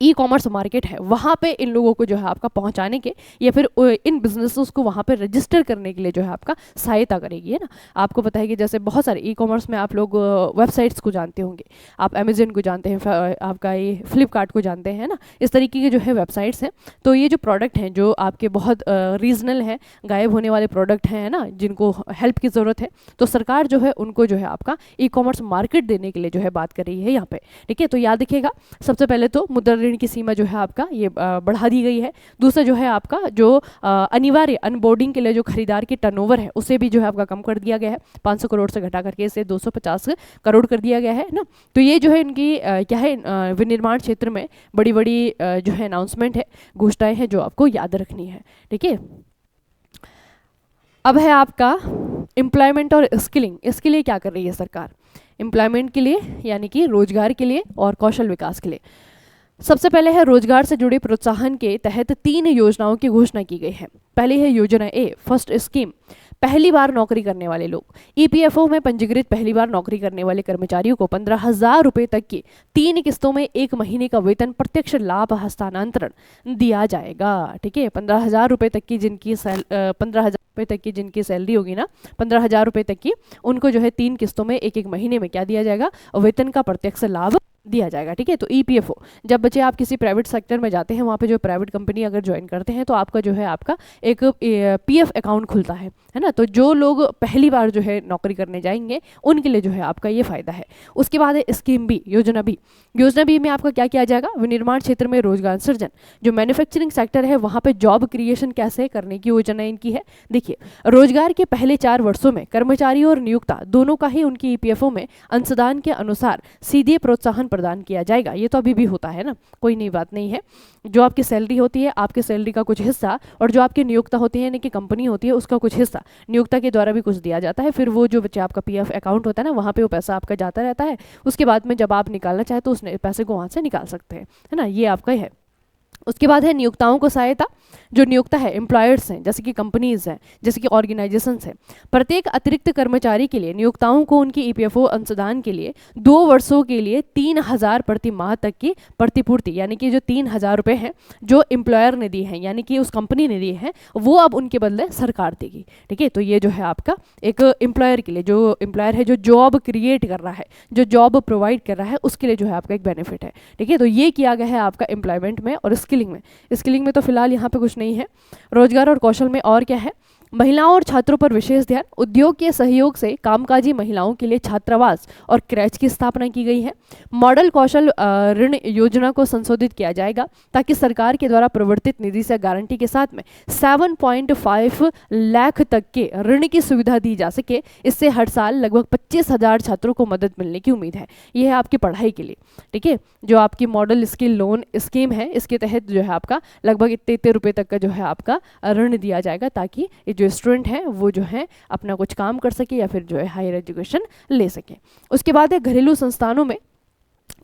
ई कॉमर्स मार्केट है वहाँ पे इन लोगों को जो है आपका पहुँचाने के या फिर इन बिजनेसेस को वहाँ पे रजिस्टर करने के लिए जो है आपका सहायता करेगी, है ना। आपको पता है कि जैसे बहुत सारे ई कॉमर्स में आप लोग वेबसाइट्स को जानते होंगे, आप अमेजन को जानते हैं, आपका ये फ्लिपकार्ट को जानते हैं ना, इस तरीके के जो है वेबसाइट्स हैं। तो ये जो प्रोडक्ट हैं जो आपके बहुत रीजनल हैं, गायब होने वाले प्रोडक्ट हैं ना, जिनको हेल्प की ज़रूरत है, तो सरकार जो है उनको जो है आपका ई कॉमर्स मार्केट देने के लिए जो है बात कर रही है यहाँ पे। ठीक है, तो याद रखिएगा सबसे पहले तो मुद्रा ऋण की सीमा जो है आपका ये बढ़ा दी गई है। दूसरा जो है आपका जो अनिवार्य अनबोर्डिंग के लिए जो खरीदार की टर्नओवर है उसे भी जो है आपका कम कर दिया गया है, 500 करोड़ से घटा करके इसे 250 करोड़ कर दिया गया है ना। तो ये जो है इनकी क्या है, विनिर्माण क्षेत्र में बड़ी बड़ी जो है अनाउंसमेंट है, घोषणाएं हैं जो आपको याद रखनी है। ठीक है, अब है आपका एम्प्लॉयमेंट और स्किलिंग। इसके लिए क्या कर रही है सरकार? एम्प्लॉयमेंट के लिए यानी कि रोजगार के लिए और कौशल विकास के लिए सबसे पहले है रोजगार से जुड़े प्रोत्साहन के तहत 3 योजनाओं की घोषणा की गई है। पहली है योजना ए, फर्स्ट स्कीम, पहली बार नौकरी करने वाले लोग। ईपीएफओ में पंजीकृत पहली बार नौकरी करने वाले कर्मचारियों को 15,000 रुपये तक की 3 किस्तों में 1 महीने का वेतन प्रत्यक्ष लाभ हस्तांतरण दिया जाएगा। ठीक है, 15,000 रुपये तक की जिनकी 15,000 रुपये तक की जिनकी सैलरी होगी ना, 15,000 रुपये तक की, उनको जो है 3 किस्तों में 1-1 महीने में क्या दिया जाएगा? वेतन का प्रत्यक्ष लाभ दिया जाएगा। ठीक है, तो ईपीएफओ, जब बच्चे आप किसी प्राइवेट सेक्टर में जाते हैं, वहाँ पे जो प्राइवेट कंपनी अगर ज्वाइन करते हैं तो आपका जो है आपका एक पीएफ अकाउंट खुलता है ना। तो जो लोग पहली बार जो है नौकरी करने जाएंगे उनके लिए जो है आपका ये फायदा है। उसके बाद है स्कीम बी, योजना बी। योजना बी में आपका क्या किया जाएगा? विनिर्माण क्षेत्र में रोजगार सृजन, जो मैन्युफैक्चरिंग सेक्टर है वहाँ पे जॉब क्रिएशन कैसे करने की योजना इनकी है। देखिए, रोजगार के पहले 4 वर्षों में कर्मचारी और नियोक्ता दोनों का ही उनकी ईपीएफओ में अंशदान के अनुसार सीधे प्रोत्साहन प्रदान किया जाएगा। ये तो अभी भी होता है ना, कोई नई बात नहीं है। जो आपकी सैलरी होती है, आपकी सैलरी का कुछ हिस्सा, और जो आपकी नियोक्ता होती है यानी कि कंपनी होती है, उसका कुछ हिस्सा नियोक्ता के द्वारा भी कुछ दिया जाता है। फिर वो जो बच्चे आपका पीएफ अकाउंट होता है ना, वहाँ पे वो पैसा आपका जाता रहता है। उसके बाद में जब आप निकालना चाहे तो उस पैसे को वहाँ से निकाल सकते हैं, है ना। ये आपका है। उसके बाद है नियोक्ताओं को सहायता। जो नियोक्ता है, एम्प्लॉयर्स हैं, जैसे कि कंपनीज हैं, जैसे कि ऑर्गेनाइजेशंस हैं, प्रत्येक अतिरिक्त कर्मचारी के लिए नियोक्ताओं को उनकी ईपीएफओ अंशदान के लिए 2 वर्षों के लिए 3,000 प्रति माह तक की प्रतिपूर्ति, यानी कि जो 3,000 रुपये हैं जो एम्प्लॉयर ने दी है, यानी कि उस कंपनी ने दी है, वो अब उनके बदले सरकार देगी। ठीक है, तो ये जो है आपका एक एम्प्लॉयर के लिए, जो एम्प्लॉयर है जो जॉब क्रिएट कर रहा है, जो जॉब प्रोवाइड कर रहा है, उसके लिए जो है आपका एक बेनिफिट है। ठीक है, तो ये किया गया है आपका एम्प्लॉयमेंट में। और स्किलिंग में तो फिलहाल यहाँ पे कुछ नहीं है। रोजगार और कौशल में और क्या है? महिलाओं और छात्रों पर विशेष ध्यान। उद्योग के सहयोग से कामकाजी महिलाओं के लिए छात्रावास और क्रैच की स्थापना की गई है। मॉडल कौशल ऋण योजना को संशोधित किया जाएगा ताकि सरकार के द्वारा प्रवर्तित निधि से गारंटी के साथ में 7.5 लाख तक के ऋण की सुविधा दी जा सके। इससे हर साल लगभग 25,000 छात्रों को मदद मिलने की उम्मीद है। यह है आपकी पढ़ाई के लिए। ठीक है, जो आपकी मॉडल स्किल लोन स्कीम है, इसके तहत जो है आपका लगभग इतने रुपये तक का जो है आपका ऋण दिया जाएगा, ताकि जो स्टूडेंट हैं वो जो है अपना कुछ काम कर सके या फिर जो है हायर एजुकेशन ले सके। उसके बाद है घरेलू संस्थानों में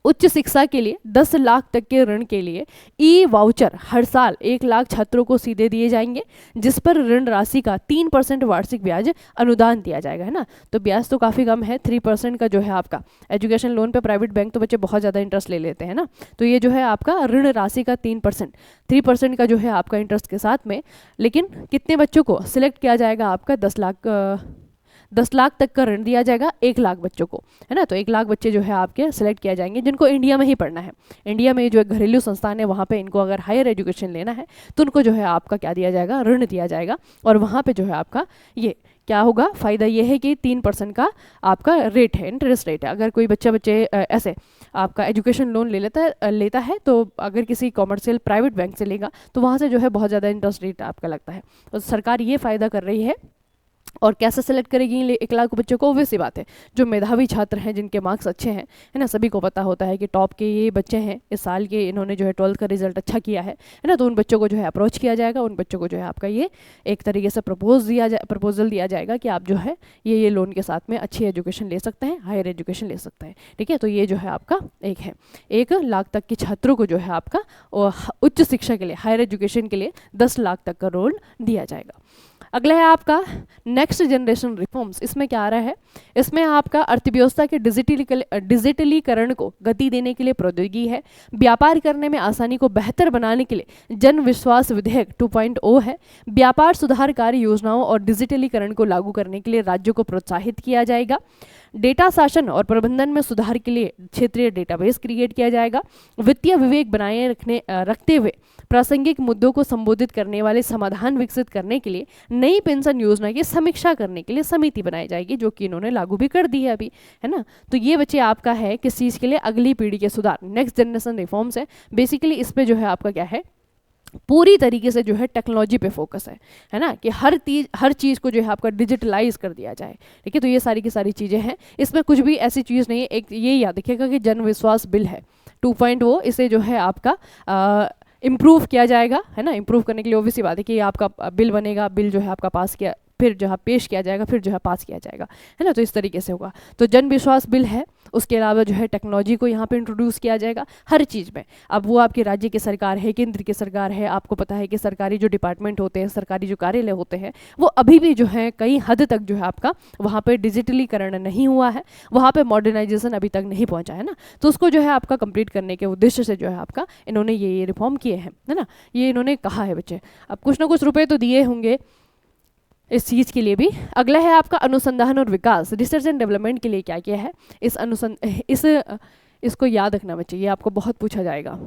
उच्च शिक्षा के लिए 10 लाख तक के ऋण के लिए ई वाउचर हर साल 1 लाख छात्रों को सीधे दिए जाएंगे, जिस पर ऋण राशि का 3% वार्षिक ब्याज अनुदान दिया जाएगा, है ना। तो ब्याज तो काफ़ी कम है, 3% का जो है आपका एजुकेशन लोन पे प्राइवेट बैंक तो बच्चे बहुत ज़्यादा इंटरेस्ट ले लेते हैं ना। तो ये जो है आपका ऋण राशि का 3% का जो है आपका इंटरेस्ट के साथ में। लेकिन कितने बच्चों को सिलेक्ट किया जाएगा? आपका 10 लाख तक का ऋण दिया जाएगा 1 लाख बच्चों को, है ना। तो 1 लाख बच्चे जो है आपके सिलेक्ट किया जाएंगे जिनको इंडिया में ही पढ़ना है। इंडिया में जो एक घरेलू संस्थान है वहाँ पे इनको अगर हायर एजुकेशन लेना है तो उनको जो है आपका क्या दिया जाएगा? ऋण दिया जाएगा। और वहाँ पे जो है आपका ये क्या होगा, फ़ायदा ये है कि 3% का आपका रेट है, इंटरेस्ट रेट है। अगर कोई बच्चे ऐसे आपका एजुकेशन लोन लेता है तो अगर किसी कॉमर्शियल प्राइवेट बैंक से लेगा तो वहाँ से जो है बहुत ज़्यादा इंटरेस्ट रेट आपका लगता है। तो सरकार ये फ़ायदा कर रही है। और कैसे सेलेक्ट करेगी 1 लाख बच्चों को, ऑब्वियस सी बात है, जो मेधावी छात्र हैं, जिनके मार्क्स अच्छे हैं, है ना, सभी को पता होता है कि टॉप के ये बच्चे हैं इस साल के, इन्होंने जो है 12th का रिजल्ट अच्छा किया है ना, तो उन बच्चों को जो है अप्रोच किया जाएगा, उन बच्चों को जो है आपका ये एक तरीके से प्रपोजल दिया जाएगा कि आप जो है ये लोन के साथ में अच्छी एजुकेशन ले सकते हैं, हायर एजुकेशन ले सकते हैं। ठीक है, तो ये जो है आपका एक है, 1 लाख तक के छात्रों को जो है आपका उच्च शिक्षा के लिए, हायर एजुकेशन के लिए 10 लाख तक का लोन दिया जाएगा। अगला है आपका नेक्स्ट जनरेशन रिफॉर्म्स। इसमें क्या आ रहा है, इसमें आपका अर्थव्यवस्था के डिजिटलीकरण को गति देने के लिए प्रौद्योगिकी है, व्यापार करने में आसानी को बेहतर बनाने के लिए जन विश्वास विधेयक 2.0 है, व्यापार सुधार कार्य योजनाओं और डिजिटलीकरण को लागू करने के लिए राज्यों को प्रोत्साहित किया जाएगा, डेटा शासन और प्रबंधन में सुधार के लिए क्षेत्रीय डेटाबेस क्रिएट किया जाएगा, वित्तीय विवेक बनाए रखते हुए प्रासंगिक मुद्दों को संबोधित करने वाले समाधान विकसित करने के लिए नई पेंशन योजना की समीक्षा करने के लिए समिति बनाई जाएगी, जो कि इन्होंने लागू भी कर दी है अभी, है ना। तो ये बच्चे आपका है किस चीज़ के लिए, अगली पीढ़ी के सुधार, नेक्स्ट जनरेशन रिफॉर्म्स है। बेसिकली इस पे जो है आपका क्या है, पूरी तरीके से जो है टेक्नोलॉजी पे फोकस है ना, कि हर चीज़ को जो है आपका डिजिटलाइज कर दिया जाए। ठीक है, तो ये सारी की सारी चीज़ें हैं, इसमें कुछ भी ऐसी चीज़ नहीं है। एक ये याद रखिएगा कि जन विश्वास बिल है 2.0, इसे जो है आपका इम्प्रूव किया जाएगा, है ना। इम्प्रूव करने के लिए ऑब्वियसली बात है कि आपका बिल बनेगा, बिल जो है आपका पास किया, फिर जो है पेश किया जाएगा, फिर जो है पास किया जाएगा, है ना। तो इस तरीके से होगा। तो जन विश्वास बिल है, उसके अलावा जो है टेक्नोलॉजी को यहाँ पे इंट्रोड्यूस किया जाएगा हर चीज़ में। अब वो आपकी राज्य की सरकार है, केंद्र की सरकार है, आपको पता है कि सरकारी जो डिपार्टमेंट होते हैं, सरकारी जो कार्यालय होते हैं, वो अभी भी जो है कई हद तक जो है आपका वहाँ पे डिजिटलीकरण नहीं हुआ है, वहाँ पे मॉडर्नाइजेशन अभी तक नहीं पहुँचा है ना। तो उसको जो है आपका कंप्लीट करने के उद्देश्य से जो है आपका इन्होंने ये रिफॉर्म किए हैं, है ना। ये इन्होंने कहा है बच्चे, अब कुछ ना कुछ रुपये तो दिए होंगे इस चीज़ के लिए भी। अगला है आपका अनुसंधान और विकास, रिसर्च एंड डेवलपमेंट के लिए क्या किया है। इसको याद रखना बच्चे, ये आपको बहुत पूछा जाएगा।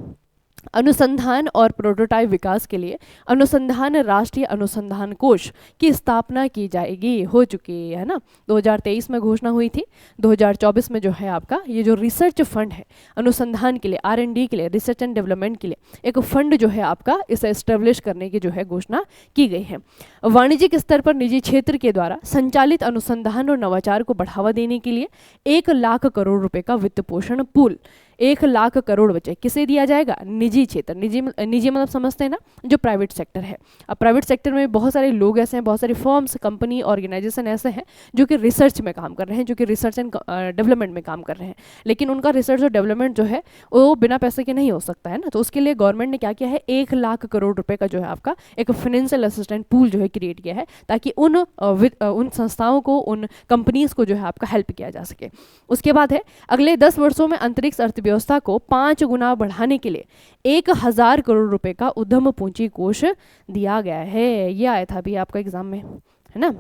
अनुसंधान और प्रोटोटाइप विकास के लिए अनुसंधान राष्ट्रीय अनुसंधान कोष की स्थापना की जाएगी, हो चुकी है ना, 2023 में घोषणा हुई थी। 2024 में जो है आपका ये जो रिसर्च फंड है अनुसंधान के लिए, R&D के लिए, रिसर्च एंड डेवलपमेंट के लिए एक फंड जो है आपका इसे एस्टेब्लिश करने की जो है घोषणा की गई है। वाणिज्यिक स्तर पर निजी क्षेत्र के द्वारा संचालित अनुसंधान और नवाचार को बढ़ावा देने के लिए 1 लाख करोड़ रुपए का वित्त पोषण पूल, 1 लाख करोड़ बचे किसे दिया जाएगा, निजी क्षेत्र। निजी मतलब समझते हैं ना, जो प्राइवेट सेक्टर है। अब प्राइवेट सेक्टर में बहुत सारे लोग ऐसे हैं, बहुत सारे फर्म्स, कंपनी, ऑर्गेनाइजेशन ऐसे हैं जो कि रिसर्च में काम कर रहे हैं, जो कि रिसर्च एंड डेवलपमेंट में काम कर रहे हैं, लेकिन उनका रिसर्च और डेवलपमेंट जो है वो बिना पैसे के नहीं हो सकता है ना। तो उसके लिए गवर्नमेंट ने क्या किया है, 1 लाख करोड़ रुपए का जो है आपका एक फाइनेंशियल असिस्टेंट पूल जो है क्रिएट किया है, ताकि उन संस्थाओं को, उन कंपनीज को जो है आपका हेल्प किया जा सके। उसके बाद है अगले 10 वर्षों में अंतरिक्ष व्यवस्था को 5 गुना बढ़ाने के लिए 1000 करोड़ रुपए का उद्यम पूंजी कोष दिया गया है। ये आया था अभी आपका एग्जाम में, है ना।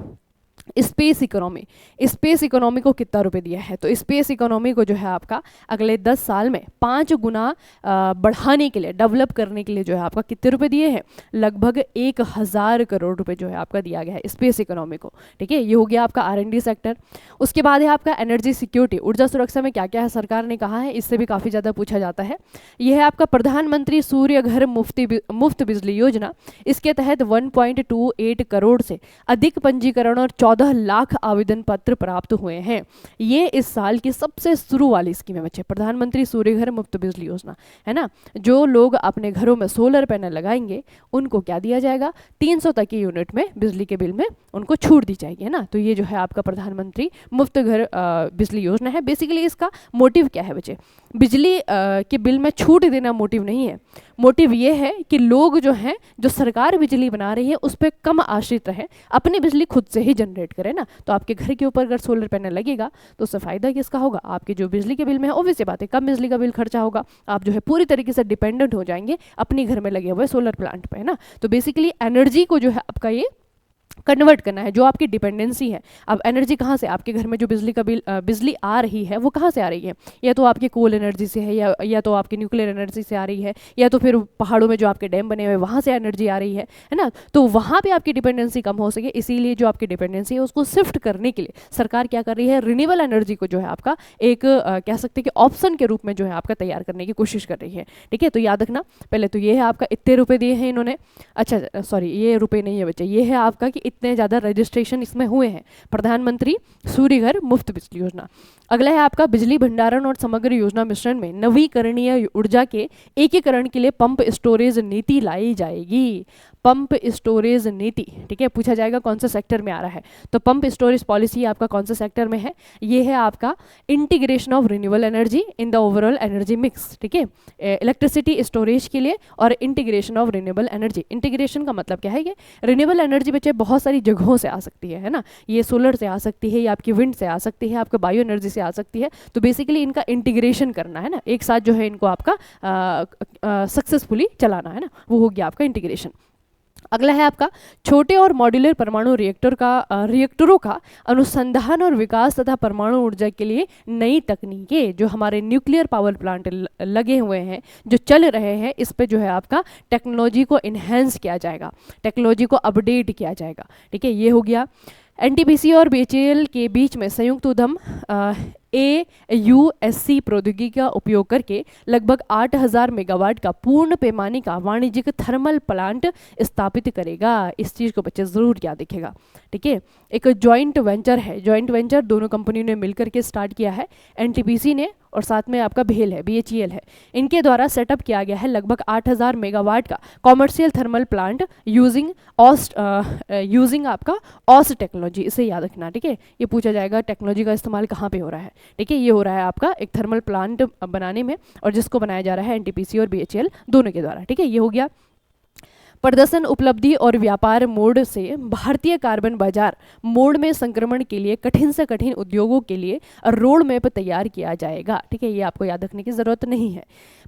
स्पेस इकोनॉमी को कितना रुपए दिया है, तो स्पेस इकोनॉमी को जो है आपका अगले 10 साल में 5 गुना बढ़ाने के लिए, डेवलप करने के लिए जो है आपका कितने रुपए दिए हैं, लगभग 1000 करोड़ रुपए जो है आपका दिया गया है स्पेस इकोनॉमी को। ठीक है, ये हो गया आपका R&D सेक्टर। उसके बाद है आपका एनर्जी सिक्योरिटी, ऊर्जा सुरक्षा में क्या क्या है सरकार ने कहा है, इससे भी काफ़ी ज़्यादा पूछा जाता है। यह है आपका प्रधानमंत्री सूर्य घर मुफ्त बिजली योजना। इसके तहत 1.28 करोड़ से अधिक पंजीकरण और 14 लाख आवेदन पत्र प्राप्त हुए हैं। ये इस साल की सबसे शुरू वाली स्कीम है बच्चे, प्रधानमंत्री सूर्य घर मुफ्त बिजली योजना, है ना। जो लोग अपने घरों में सोलर पैनल लगाएंगे उनको क्या दिया जाएगा, 300 तक की यूनिट में बिजली के बिल में उनको छूट दी जाएगी, है ना। तो ये जो है आपका प्रधानमंत्री मुफ्त घर बिजली योजना है। बेसिकली इसका मोटिव क्या है बच्चे, बिजली के बिल में छूट देना मोटिव नहीं है। मोटिव ये है कि लोग जो हैं, जो सरकार बिजली बना रही है उस पर कम आश्रित रहें, अपनी बिजली खुद से ही जनरेट करें ना। तो आपके घर के ऊपर अगर सोलर पैनल लगेगा तो उससे फ़ायदा किसका होगा, आपके जो बिजली के बिल में है, ऑब्वियस बात है कम बिजली का बिल खर्चा होगा। आप जो है पूरी तरीके से डिपेंडेंट हो जाएंगे अपने घर में लगे हुए सोलर प्लांट पे, है ना। तो बेसिकली एनर्जी को जो है आपका ये कन्वर्ट करना है, जो आपकी डिपेंडेंसी है। अब एनर्जी कहाँ से, आपके घर में जो बिजली का बिल बिजली आ रही है वो कहाँ से आ रही है, या तो आपकी कोल एनर्जी से है, या तो आपकी न्यूक्लियर एनर्जी से आ रही है, या तो फिर पहाड़ों में जो आपके डैम बने हुए हैं वहाँ से एनर्जी आ रही है ना। तो वहाँ पे आपकी डिपेंडेंसी कम हो सके, इसीलिए जो आपकी डिपेंडेंसी है उसको शिफ्ट करने के लिए सरकार क्या कर रही है, रिन्यूएबल एनर्जी को जो है आपका एक कह सकते हैं कि ऑप्शन के रूप में जो है आपका तैयार करने की कोशिश कर रही है। ठीक है, तो याद रखना, पहले तो ये है आपका इतने रुपए दिए हैं इन्होंने, अच्छा सॉरी ये रुपए नहीं है बच्चे, ये है आपका कि इतने ज़्यादा रजिस्ट्रेशन इसमें हुए हैं, प्रधानमंत्री सूर्य घर मुफ्त बिजली योजना। अगला है आपका बिजली भंडारण और समग्र योजना मिश्रण में नवीकरणीय ऊर्जा के एकीकरण के लिए पंप स्टोरेज नीति लाई जाएगी। पंप स्टोरेज नीति, ठीक है, पूछा जाएगा कौन सा सेक्टर में आ रहा है, तो पंप स्टोरेज पॉलिसी आपका कौन सा सेक्टर में है, ये है आपका integration of renewable energy in the overall energy mix. ठीक है, इलेक्ट्रिसिटी स्टोरेज के लिए और integration of renewable energy. Integration का मतलब क्या है, ये रिन्यूएबल एनर्जी बच्चे बहुत सारी जगहों से आ सकती है ना, ये सोलर से आ सकती है, या आपकी विंड से आ सकती है, आपका बायो एनर्जी से आ सकती है। तो बेसिकली इनका इंटीग्रेशन करना है ना, एक साथ जो है इनको आपका सक्सेसफुली चलाना है ना, वो हो गया आपका इंटीग्रेशन। अगला है आपका छोटे और मॉड्यूलर परमाणु रिएक्टरों का अनुसंधान और विकास तथा परमाणु ऊर्जा के लिए नई तकनीकें, जो हमारे न्यूक्लियर पावर प्लांट लगे हुए हैं, जो चल रहे हैं, इस पे जो है आपका टेक्नोलॉजी को इन्हेंस किया जाएगा, टेक्नोलॉजी को अपडेट किया जाएगा। ठीक है, ये हो गया। एनटीपीसी और बीएचईएल के बीच में संयुक्त उद्यम AUSC प्रौद्योगिकी का उपयोग करके लगभग 8000 मेगावाट का पूर्ण पैमाने का वाणिज्यिक थर्मल प्लांट स्थापित करेगा। इस चीज़ को बच्चे ज़रूर याद रखेगा। ठीक है, एक जॉइंट वेंचर है, जॉइंट वेंचर दोनों कंपनियों ने मिलकर के स्टार्ट किया है, एनटीपीसी ने और साथ में आपका भेल है, BHEL है, इनके द्वारा सेटअप किया गया है लगभग 8000 मेगावाट का कॉमर्शियल थर्मल प्लांट यूजिंग आपका ऑस टेक्नोलॉजी। इसे याद रखना। ठीक है, ये पूछा जाएगा टेक्नोलॉजी का इस्तेमाल कहाँ पे हो रहा है। ठीक है, ये हो रहा है आपका एक थर्मल प्लांट बनाने में, और जिसको बनाया जा रहा है एनटीपीसी और BHEL दोनों के द्वारा। ठीक है, ये हो गया। प्रदर्शन उपलब्धि और व्यापार मोड से भारतीय कार्बन बाजार मोड में संक्रमण के लिए कठिन से कठिन उद्योगों के लिए रोड मैप तैयार किया जाएगा। ठीक है, ये आपको याद रखने की जरूरत नहीं है।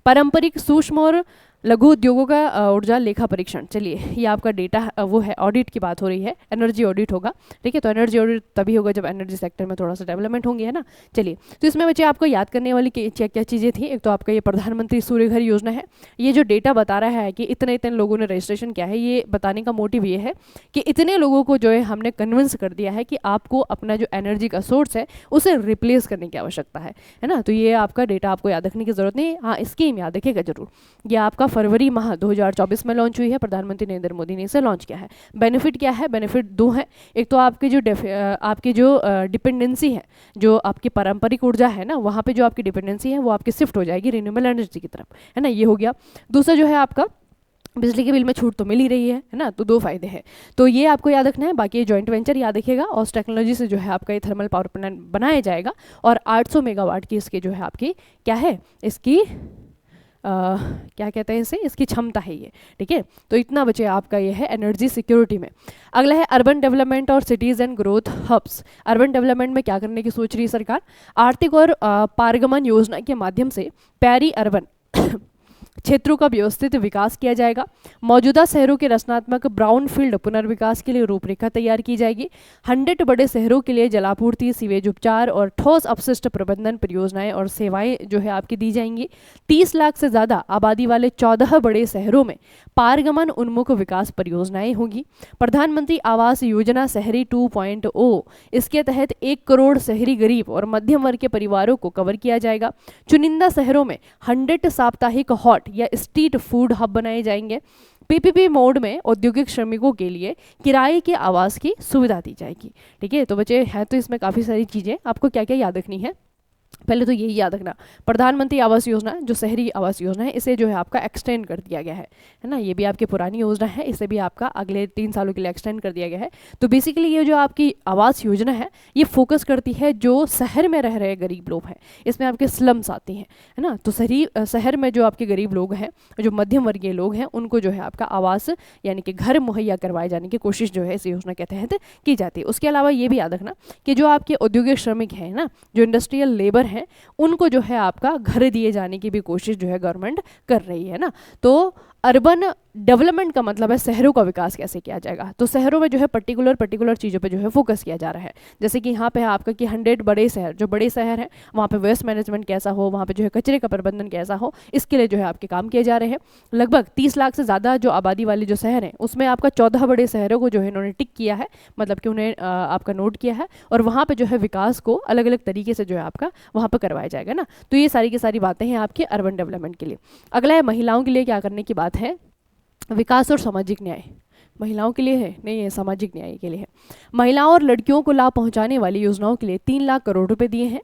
पारंपरिक सूक्ष्म और लघु उद्योगों का ऊर्जा लेखा परीक्षण, चलिए ये आपका डेटा वो है, ऑडिट की बात हो रही है, एनर्जी ऑडिट होगा। ठीक है, तो एनर्जी ऑडिट तभी होगा जब एनर्जी सेक्टर में थोड़ा सा डेवलपमेंट होंगे, है ना। चलिए, तो इसमें बच्चे आपको याद करने वाली क्या क्या चीज़ें थी, एक तो आपका ये प्रधानमंत्री सूर्य घर योजना है, ये जो डेटा बता रहा है कि इतने इतने लोगों ने रजिस्ट्रेशन किया है, ये बताने का मोटिव ये है कि इतने लोगों को जो है हमने कन्विंस कर दिया है कि आपको अपना जो एनर्जी का सोर्स है उसे रिप्लेस करने की आवश्यकता है ना। तो ये आपका डेटा आपको याद रखने की जरूरत नहीं है। हाँ, स्कीम याद रखिएगा जरूर, ये आपका फरवरी माह 2024 में लॉन्च हुई है, प्रधानमंत्री नरेंद्र मोदी ने इसे लॉन्च किया है। बेनिफिट क्या है, बेनिफिट दो है, एक तो आपकी जो डिपेंडेंसी है, जो आपकी पारंपरिक ऊर्जा है ना, वहाँ पे जो आपकी डिपेंडेंसी है वो आपकी शिफ्ट हो जाएगी रिन्यूएबल एनर्जी की तरफ, है ना, ये हो गया। दूसरा जो है आपका बिजली के बिल में छूट तो मिल ही रही है ना, तो दो फायदे हैं, तो ये आपको याद रखना है। बाकी ये जॉइंट वेंचर याद रखिएगा, ऑस टेक्नोलॉजी से जो है आपका ये थर्मल पावर प्लांट बनाया जाएगा, और 800 मेगावाट की इसकी जो है आपकी क्या है, इसकी क्या कहते हैं इसे, इसकी क्षमता है ये। ठीक है, तो इतना बचे आपका ये है एनर्जी सिक्योरिटी में। अगला है अर्बन डेवलपमेंट और cities and growth hubs. Urban development में क्या करने की सोच रही है सरकार, आर्थिक और पारगमन योजना के माध्यम से पैरी अर्बन क्षेत्रों का व्यवस्थित विकास किया जाएगा। मौजूदा शहरों के रचनात्मक ब्राउनफील्ड पुनर्विकास के लिए रूपरेखा तैयार की जाएगी। 100 बड़े शहरों के लिए जलापूर्ति, सीवेज उपचार और ठोस अपशिष्ट प्रबंधन परियोजनाएं और सेवाएं जो है आपकी दी जाएंगी। 30 लाख से ज़्यादा आबादी वाले 14 बड़े शहरों में पारगमन उन्मुख विकास परियोजनाएं होंगी। प्रधानमंत्री आवास योजना शहरी 2.0, इसके तहत 1 करोड़ शहरी गरीब और मध्यम वर्ग के परिवारों को कवर किया जाएगा। चुनिंदा शहरों में 100 साप्ताहिक हॉट या स्ट्रीट फूड हब बनाए जाएंगे। पीपीपी मोड में औद्योगिक श्रमिकों के लिए किराए के आवास की सुविधा दी जाएगी। ठीक है, तो बच्चे है तो इसमें काफ़ी सारी चीज़ें आपको क्या क्या याद रखनी है। पहले तो यही याद रखना, प्रधानमंत्री आवास योजना जो शहरी आवास योजना है, इसे जो है आपका एक्सटेंड कर दिया गया है ना, ये भी आपकी पुरानी योजना है, इसे भी आपका अगले 3 सालों के लिए एक्सटेंड कर दिया गया है। तो बेसिकली ये जो आपकी आवास योजना है ये फोकस करती है जो शहर में रह रहे गरीब लोग हैं, इसमें आपके स्लम्स आती हैं, है ना। तो शहर में जो आपके गरीब लोग हैं, जो मध्यम वर्गीय लोग हैं, उनको जो है आपका आवास यानी कि घर मुहैया करवाए जाने की कोशिश जो है इस योजना के तहत की जाती है। उसके अलावा ये भी याद रखना कि जो आपके औद्योगिक श्रमिक हैं ना, जो इंडस्ट्रियल लेबर हैं, उनको जो है आपका घर दिए जाने की भी कोशिश जो है गवर्नमेंट कर रही है ना। तो अर्बन डेवलपमेंट का मतलब है शहरों का विकास कैसे किया जाएगा। तो शहरों में जो है पर्टिकुलर चीज़ों पे जो है फोकस किया जा रहा है। जैसे कि यहाँ पे है आपका कि 100 बड़े शहर, जो बड़े शहर हैं वहाँ पे वेस्ट मैनेजमेंट कैसा हो, वहाँ पे जो है कचरे का प्रबंधन कैसा हो, इसके लिए जो है आपके काम किए जा रहे हैं। लगभग 30 लाख से ज़्यादा जो आबादी वाले जो शहर हैं उसमें आपका 14 बड़े शहरों को जो है इन्होंने टिक किया है, मतलब कि उन्हें आपका नोट किया है, और वहाँ पर जो है विकास को अलग अलग तरीके से जो है आपका वहाँ पर करवाया जाएगा ना। तो ये सारी की सारी बातें हैं आपके अर्बन डेवलपमेंट के लिए। अगला है महिलाओं के लिए क्या करने की बात है, विकास और सामाजिक न्याय। महिलाओं के लिए है नहीं, है सामाजिक न्याय के लिए है। महिलाओं और लड़कियों को लाभ पहुंचाने वाली योजनाओं के लिए 3 लाख करोड़ रुपए दिए हैं।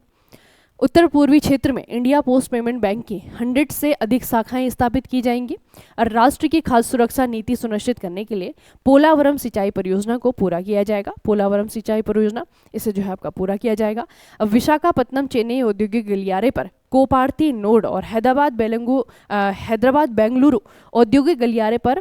उत्तर पूर्वी क्षेत्र में इंडिया पोस्ट पेमेंट बैंक की 100 से अधिक शाखाएं स्थापित की जाएंगी, और राष्ट्र की खाद्य सुरक्षा नीति सुनिश्चित करने के लिए पोलावरम सिंचाई परियोजना को पूरा किया जाएगा। पोलावरम सिंचाई परियोजना, इसे जो है आपका पूरा किया जाएगा। अब विशाखापत्तनम चेन्नई औद्योगिक गलियारे पर कोपार्ती नोड और हैदराबाद बेंगलुरु औद्योगिक गलियारे पर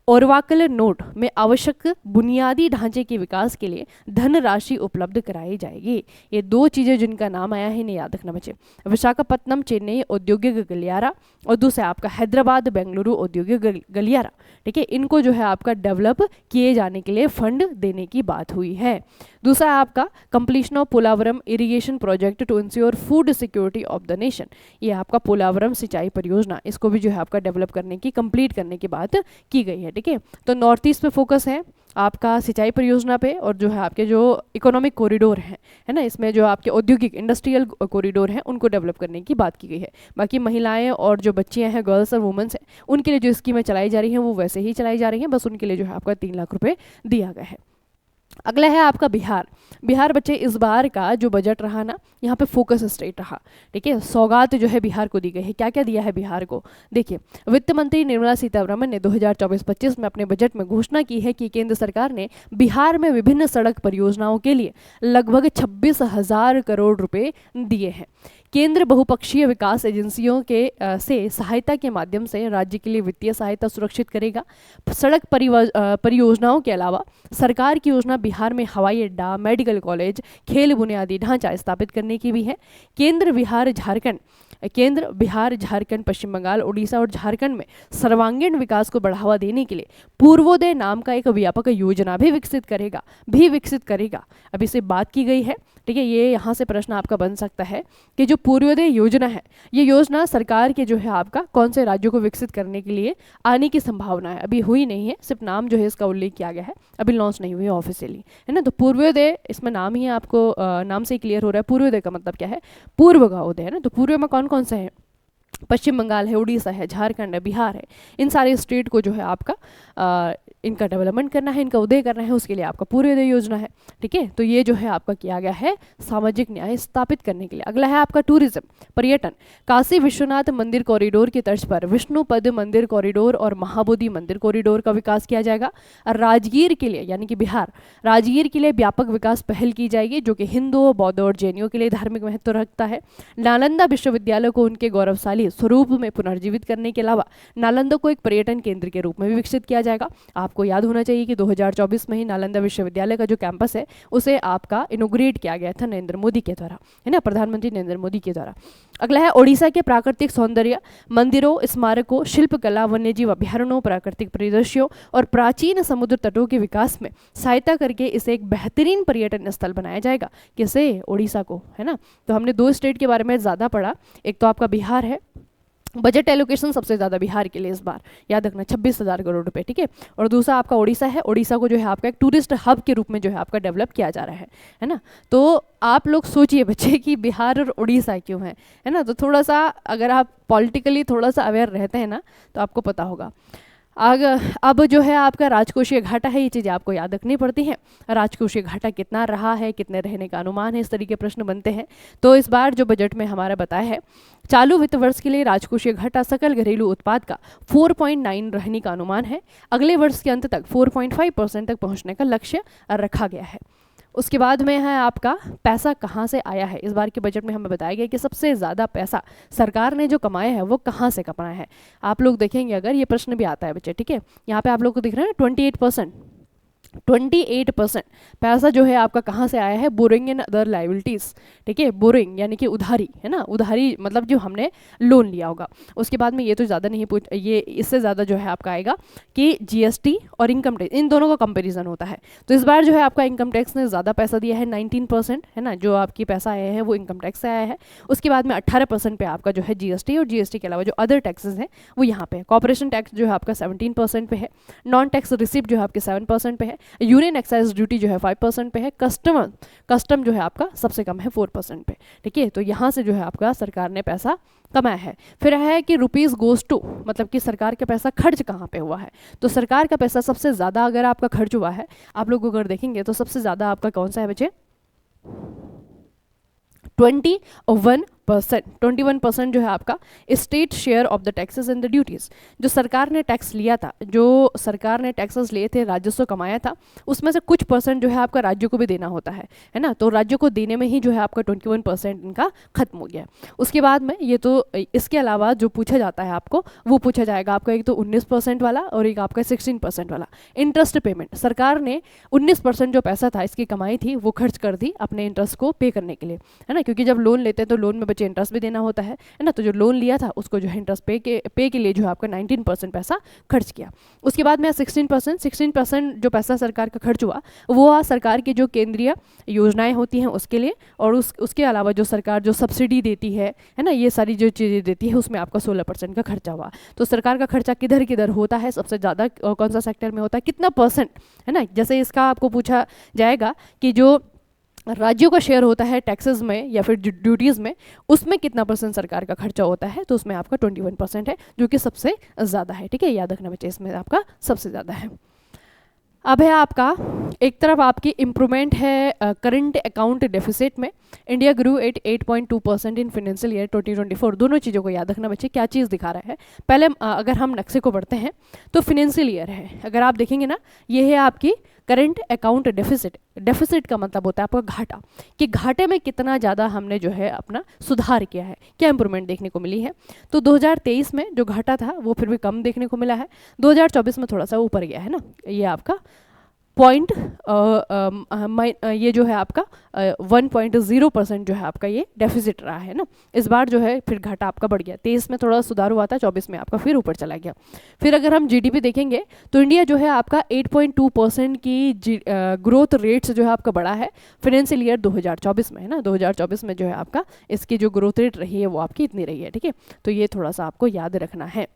ओरवाकल नोड में आवश्यक बुनियादी ढांचे के विकास के लिए धनराशि उपलब्ध कराई जाएगी। ये दो चीजें जिनका नाम आया है इन्हें याद रखना बच्चे, विशाखापत्तनम चेन्नई औद्योगिक गलियारा और दूसरा आपका हैदराबाद बेंगलुरु औद्योगिक गलियारा। ठीक है, इनको जो है आपका डेवलप किए जाने के लिए फंड देने की बात हुई है। दूसरा है आपका completion of Polavaram irrigation project to ensure food security of the nation. ये आपका पोलावरम सिंचाई परियोजना, इसको भी जो है आपका डेवलप करने की, कंप्लीट करने की बात की गई है। ठीक है, तो नॉर्थ ईस्ट पे फोकस है आपका सिंचाई परियोजना पे, और जो है आपके जो इकोनॉमिक कॉरिडोर हैं, है ना, इसमें जो आपके औद्योगिक इंडस्ट्रियल कॉरिडोर हैं उनको डेवलप करने की बात की गई है। बाकी महिलाएं और जो बच्चियां हैं, गर्ल्स और वुमेन्स हैं, उनके लिए जो स्कीमें चलाई जा रही हैं वो वैसे ही चलाई जा रही हैं, बस उनके लिए जो है आपका 3 लाख रुपए दिया गया है। अगला है आपका बिहार। बिहार बच्चे इस बार का जो बजट रहा ना, यहाँ पे फोकस स्टेट रहा। ठीक है, सौगात जो है बिहार को दी गई है। क्या क्या दिया है बिहार को, देखिए वित्त मंत्री निर्मला सीतारमण ने 2024-25 में अपने बजट में घोषणा की है कि केंद्र सरकार ने बिहार में विभिन्न सड़क परियोजनाओं के लिए लगभग 26,000 करोड़ रुपए दिए हैं। केंद्र बहुपक्षीय विकास एजेंसियों के से सहायता के माध्यम से राज्य के लिए वित्तीय सहायता सुरक्षित करेगा। सड़क परियोजनाओं के अलावा सरकार की योजना बिहार में हवाई अड्डा, मेडिकल कॉलेज, खेल बुनियादी ढांचा स्थापित करने की भी है। केंद्र बिहार, झारखंड, पश्चिम बंगाल, उड़ीसा और झारखंड में सर्वांगीण विकास को बढ़ावा देने के लिए पूर्वोदय नाम का एक व्यापक योजना भी विकसित करेगा। अभी से बात की गई है। ठीक है, ये यहाँ से प्रश्न आपका बन सकता है कि जो पूर्वोदय योजना है, ये योजना सरकार के जो है आपका कौन से राज्यों को विकसित करने के लिए आने की संभावना है, अभी हुई नहीं है, सिर्फ नाम जो है इसका उल्लेख किया गया है, अभी लॉन्च नहीं हुई है ऑफिशियली, है ना। तो पूर्वोदय इसमें नाम ही है, आपको नाम से ही क्लियर हो रहा है पूर्वोदय का मतलब क्या है, पूर्व का उदय है ना। तो पूर्व में कौन कौन से हैं, पश्चिम बंगाल है, उड़ीसा है, झारखंड है, बिहार है, इन सारे स्टेट को जो है आपका इनका डेवलपमेंट करना है, इनका उदय करना है, उसके लिए आपका पूर्वोदय योजना है। ठीक है, तो ये जो है आपका किया गया है सामाजिक न्याय स्थापित करने के लिए। अगला है आपका टूरिज्म, पर्यटन। काशी विश्वनाथ मंदिर कॉरिडोर की तर्ज पर विष्णुपद मंदिर कॉरिडोर और महाबोधि मंदिर कॉरिडोर का विकास किया जाएगा। और राजगीर के लिए, यानी कि बिहार, राजगीर के लिए व्यापक विकास पहल की जाएगी, जो कि हिंदुओं, बौद्धों और जैनियों के लिए धार्मिक महत्व रखता है। नालंदा विश्वविद्यालय को उनके गौरवशाली स्वरूप में पुनर्जीवित करने के अलावा नालंदा को एक पर्यटन केंद्र के रूप में भी विकसित किया जाएगा। आपको याद होना चाहिए कि 2024 में ही नालंदा विश्वविद्यालय का जो कैंपस है उसे आपका इनोग्रेट किया गया था नरेंद्र मोदी के द्वारा, है ना, प्रधानमंत्री नरेंद्र मोदी के द्वारा। अगला है ओडिशा के प्राकृतिक सौंदर्य, मंदिरों, स्मारकों, शिल्पकला, वन्यजीव अभ्यारण्यों, प्राकृतिक परिदृश्यों और प्राचीन समुद्र तटों के विकास में सहायता करके इसे एक बेहतरीन पर्यटन स्थल बनाया जाएगा। किसे, ओडिशा को, है ना। तो हमने 2 स्टेट के बारे में ज़्यादा पढ़ा, एक तो आपका बिहार है, बजट एलोकेशन सबसे ज़्यादा बिहार के लिए इस बार याद रखना 26,000 करोड़ रुपए। ठीक है, और दूसरा आपका ओडिशा है, ओडिशा को जो है आपका एक टूरिस्ट हब के रूप में जो है आपका डेवलप किया जा रहा है ना। तो आप लोग सोचिए बच्चे कि बिहार और उड़ीसा क्यों है ना। तो थोड़ा सा अगर आप पॉलिटिकली थोड़ा सा अवेयर रहते हैं ना तो आपको पता होगा। अब जो है आपका राजकोषीय घाटा है, ये चीज़ें आपको याद रखनी पड़ती हैं। राजकोषीय घाटा कितना रहा है, कितने रहने का अनुमान है, इस तरीके प्रश्न बनते हैं। तो इस बार जो बजट में हमारा बताया है, चालू वित्त वर्ष के लिए राजकोषीय घाटा सकल घरेलू उत्पाद का 4.9 रहने का अनुमान है। अगले वर्ष के अंत तक 4.5% तक पहुंचने का लक्ष्य रखा गया है। उसके बाद में है आपका पैसा कहाँ से आया है। इस बार के बजट में हमें बताया गया कि सबसे ज़्यादा पैसा सरकार ने जो कमाया है वो कहाँ से कमाया है। आप लोग देखेंगे, अगर ये प्रश्न भी आता है बच्चे, ठीक है, यहाँ पे आप लोग को दिख रहा है ना 28%, 28% पैसा जो है आपका कहाँ से आया है, बोरिंग एंड अदर लाइबिलिटीज़। ठीक है, बोरिंग यानी कि उधारी, है ना, उधारी मतलब जो हमने लोन लिया होगा। उसके बाद में ये तो ज़्यादा नहीं पूछ, ये इससे ज़्यादा जो है आपका आएगा कि जीएसटी और इनकम टैक्स, इन दोनों का कंपैरिजन होता है। तो इस बार जो है आपका इनकम टैक्स ने ज़्यादा पैसा दिया है, 19%, है ना, जो आपकी पैसा आया है वो इनकम टैक्स से आया है। उसके बाद में 18% पे आपका जो है जीएसटी, और जीएसटी के अलावा जो अदर टैक्सेस हैं वो यहाँ पे है। कॉर्पोरेशन टैक्स जो है आपका 17% पे है, नॉन टैक्स रिसिप्ट जो है आपके 7% पे है, यूनियन एक्साइज ड्यूटी जो है 5% पे है, कस्टम जो है आपका सबसे कम है 4% पे। ठीक है, तो यहाँ से जो है आपका सरकार ने पैसा कमाया है। फिर है कि रुपीज़ गोज टू, मतलब कि सरकार का पैसा खर्च कहाँ पे हुआ है। तो सरकार का पैसा सबसे ज़्यादा अगर आपका खर्च हुआ है, आप लोग अगर देखेंगे तो सबसे ज़्यादा आपका कौन सा है बच्चे, 21% जो है आपका state share of the taxes and the duties. जो सरकार ने टैक्स लिया था, जो सरकार ने टैक्सेस लिए थे, राजस्व कमाया था, उसमें से कुछ परसेंट जो है आपका राज्यों को भी देना होता है ना। तो राज्यों को देने में ही जो है आपका 21% इनका खत्म हो गया। उसके बाद में ये तो, इसके अलावा जो पूछा जाता है आपको वो पूछा जाएगा आपका, एक तो 19% वाला और एक आपका 16% वाला इंटरेस्ट पेमेंट। सरकार ने 19% जो पैसा था इसकी कमाई थी वो खर्च कर दी अपने इंटरेस्ट को पे करने के लिए, है ना, क्योंकि जब लोन लेते हैं तो लोन में बच्चे इंटरेस्ट भी देना होता है ना। तो जो लोन लिया था उसको जो है इंटरेस्ट पे के लिए जो है आपका 19% पैसा खर्च किया। उसके बाद में 16% जो पैसा सरकार का खर्च हुआ वो सरकार की जो केंद्रीय योजनाएं होती हैं उसके लिए, और उसके अलावा जो सरकार जो सब्सिडी देती है ना, ये सारी जो चीज़ें देती है उसमें आपका 16% का खर्चा हुआ। तो सरकार का खर्चा किधर किधर होता है, सबसे ज़्यादा कौन सा सेक्टर में होता है, कितना परसेंट, है ना। जैसे इसका आपको पूछा जाएगा कि जो राज्यों का शेयर होता है टैक्सेस में या फिर ड्यूटीज़ में, उसमें कितना परसेंट सरकार का खर्चा होता है, तो उसमें आपका 21% है, जो कि सबसे ज़्यादा है। ठीक है, याद रखना बच्चे, इसमें आपका सबसे ज़्यादा है। अब है आपका, एक तरफ आपकी इम्प्रूवमेंट है करंट अकाउंट डेफिसिट में, India grew at 8.2% in financial year 2024। दोनों चीज़ों को याद रखना बच्चे, क्या चीज़ दिखा रहा है। पहले अगर हम नक्शे को पढ़ते हैं तो फाइनेंशियल ईयर है, अगर आप देखेंगे ना, ये है आपकी करंट अकाउंट डेफिसिट। डेफिसिट का मतलब होता है आपका घाटा, कि घाटे में कितना ज़्यादा हमने जो है अपना सुधार किया है, क्या इंप्रूवमेंट देखने को मिली है। तो 2023 में जो घाटा था वो फिर भी कम देखने को मिला है, 2024 में थोड़ा सा ऊपर गया है ना। ये आपका पॉइंट ये जो है आपका 1.0% जो है आपका ये डेफिसिट रहा है ना। इस बार जो है फिर घाटा आपका बढ़ गया, 23 में थोड़ा सुधार हुआ था, 24 में आपका फिर ऊपर चला गया। फिर अगर हम जीडीपी देखेंगे तो इंडिया जो है आपका 8.2% की ग्रोथ रेट्स जो है आपका बढ़ा है फाइनेंशियल ईयर 2024 में, है ना। 2024 में जो है आपका इसकी जो ग्रोथ रेट रही है वो आपकी इतनी रही है। ठीक है, तो ये थोड़ा सा आपको याद रखना है।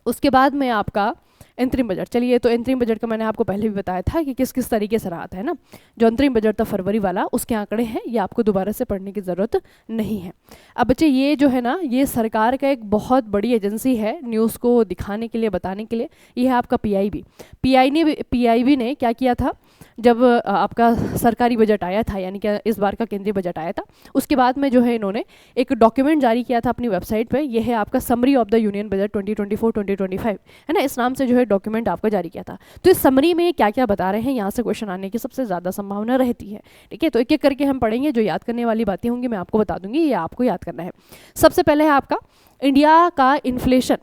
उसके बाद में आपका अंतरिम बजट। चलिए, तो अंतरिम बजट का मैंने आपको पहले भी बताया था कि किस किस तरीके से रहा था, है ना। जो अंतरिम बजट था फरवरी वाला, उसके आंकड़े हैं, ये आपको दोबारा से पढ़ने की ज़रूरत नहीं है। अब बच्चे ये जो है ना, ये सरकार का एक बहुत बड़ी एजेंसी है न्यूज़ को दिखाने के लिए, बताने के लिए, ये है आपका पीआईबी। पीआईबी ने क्या किया था, जब आपका सरकारी बजट आया था, यानी कि इस बार का केंद्रीय बजट आया था, उसके बाद में जो है इन्होंने एक डॉक्यूमेंट जारी किया था अपनी वेबसाइट पे। ये है आपका summary of the union budget 2024-2025, है ना, इस नाम से जो है डॉक्यूमेंट आपका जारी किया था। तो इस समरी में क्या क्या बता रहे हैं, यहाँ से क्वेश्चन आने की सबसे ज़्यादा संभावना रहती है। ठीक है, तो एक एक करके हम पढ़ेंगे, जो याद करने वाली बातें होंगी मैं आपको बता दूंगी, ये आपको याद करना है। सबसे पहले है आपका इंडिया का इन्फ्लेशन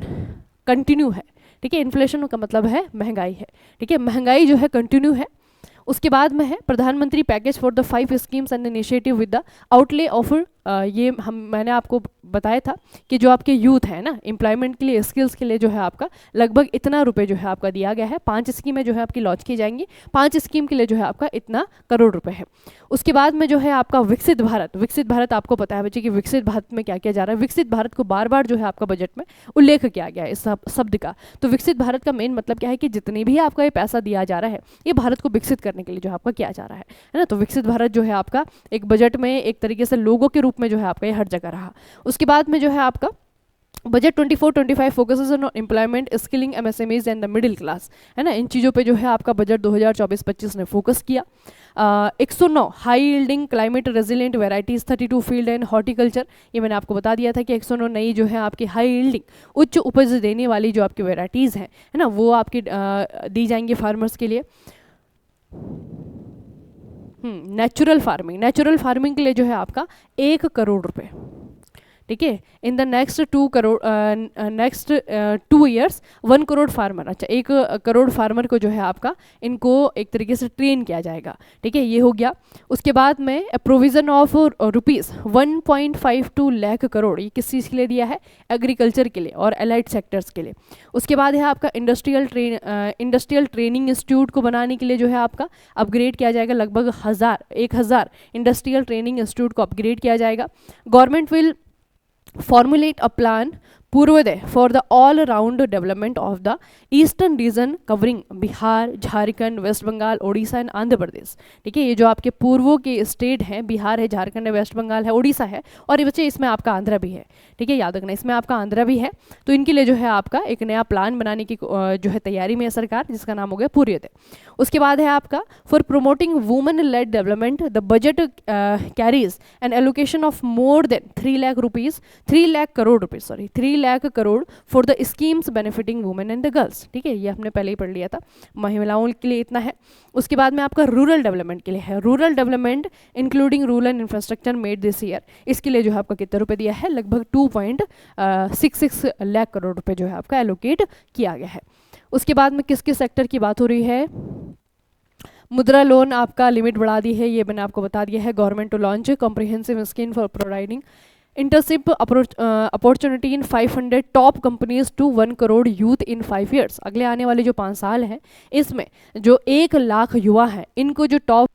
कंटिन्यू है। ठीक है, इन्फ्लेशन का मतलब है महंगाई है। ठीक है, महंगाई जो है कंटिन्यू है। उसके बाद में है प्रधानमंत्री package for the 5 schemes and initiative with the outlay of, ये मैंने आपको बताया था कि जो आपके यूथ है ना, एम्प्लॉयमेंट के लिए, स्किल्स के लिए जो है आपका लगभग इतना रुपए जो है आपका दिया गया है। 5 स्कीमें जो है आपकी लॉन्च की जाएंगी, 5 स्कीम के लिए जो है आपका इतना करोड़ रुपए है। उसके बाद में जो है आपका विकसित भारत। विकसित भारत आपको पता है बच्चे कि विकसित भारत में क्या किया जा रहा है। विकसित भारत को बार बार जो है आपका बजट में उल्लेख किया गया है इस शब्द का। तो विकसित भारत का मेन मतलब क्या है कि जितनी भी आपका ये पैसा दिया जा रहा है, ये भारत को विकसित करने के लिए जो आपका किया जा रहा है ना। तो विकसित भारत जो है आपका एक बजट में एक तरीके से लोगों के रूप में जो है आपका ये हर जगह रहा। उसके बाद में जो है आपका budget 24-25 focuses on employment, skilling, MSMEs and the middle class, है ना। इन चीज़ों पे जो है आपका बजट 2024-25 ने फोकस किया। 109 high yielding climate resilient varieties, 32 field and horticulture. ये मैंने आपको बता दिया था कि 109 नई जो है आपकी हाई यील्डिंग, उच्च उपज देने वाली जो आपकी वेराइटीज़ हैं, है ना, वो आपकी दी जाएंगी फार्मर्स के लिए। नेचुरल फार्मिंग के लिए जो है आपका 1 करोड़ रुपए। ठीक है। In the next 2 years 1 crore farmer, अच्छा 1 करोड़ फार्मर को जो है आपका इनको एक तरीके से ट्रेन किया जाएगा, ठीक है, ये हो गया। उसके बाद में provision of rupees 1.52 lakh crore, ये किस चीज़ के लिए दिया है, एग्रीकल्चर के लिए और एलाइड सेक्टर्स के लिए। उसके बाद है आपका इंडस्ट्रियल ट्रेनिंग इंस्टीट्यूट को बनाने के लिए जो है आपका अपग्रेड किया जाएगा, लगभग 1000 इंडस्ट्रियल ट्रेनिंग इंस्टीट्यूट को अपग्रेड किया जाएगा। Government will formulate a plan Purvodaya for the all round development of the eastern region covering Bihar, Jharkhand, West Bengal, Odisha and Andhra Pradesh, ठीक है। ये जो आपके पूर्वों के स्टेट हैं, बिहार है, झारखंड है, वेस्ट बंगाल है, ओडिशा है, और ये बच्चे इसमें आपका आंध्रा भी है, ठीक है, याद रखना इसमें आपका आंध्रा भी है। तो इनके लिए जो है आपका एक नया प्लान बनाने की जो है तैयारी में है सरकार, जिसका नाम हो गया पूर्वोदय। उसके बाद है आपका for promoting women lead development the budget carries N allocation of more than 3 lakh crore for the schemes benefiting women and the girls, ठीक है, ये हमने पहले ही पढ़ लिया था, महिलाओं के लिए इतना है। उसके बाद में आपका रूरल डेवलपमेंट के लिए है, rural development including rural infrastructure made this year, इसके लिए जो है आपका कितने रुपए दिया है, लगभग 2.66 लाख करोड़ रुपए जो है आपका एलोकेट किया गया है। उसके बाद में किस किस सेक्टर की बात हो रही है, मुद्रा लोन आपका लिमिट बढ़ा दी है, ये मैंने आपको बता दिया है। Government to launch comprehensive scheme for providing internship opportunity in 500 top companies to 1 crore youth in 5 years. अगले आने वाले जो 5 साल हैं इसमें जो 1 लाख युवा हैं, इनको जो टॉप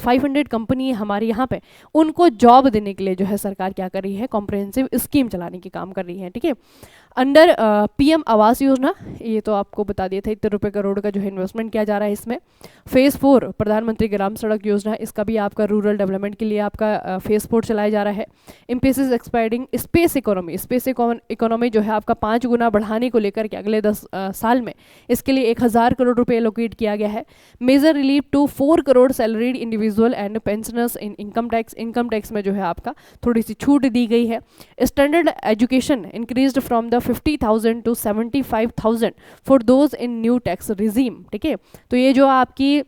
500 कंपनी है हमारे यहाँ पे, उनको जॉब देने के लिए जो है सरकार क्या कर रही है, कॉम्प्रिहेंसिव स्कीम चलाने की काम कर रही है, ठीक है। अंडर पीएम आवास योजना, ये तो आपको बता दिया था, इतने रुपए करोड़ का जो है इन्वेस्टमेंट किया जा रहा है इसमें। फेज़ 4 प्रधानमंत्री ग्राम सड़क योजना, इसका भी आपका रूरल डेवलपमेंट के लिए आपका फेज़ 4 चलाया जा रहा है। एम्फेसिस एक्सपायरिंग स्पेस इकोनॉमी जो है आपका 5 गुना बढ़ाने को लेकर के अगले 10 साल में, इसके लिए 1000 करोड़ रुपए एलोकेट किया गया है। Major relief to 4 crore salaried individual and pensioners in income tax में जो है आपका थोड़ी सी छूट दी गई है। Standard education increased from the 50,000 to 75,000 for those in new tax regime, ठीक है। तो ये जो आपकी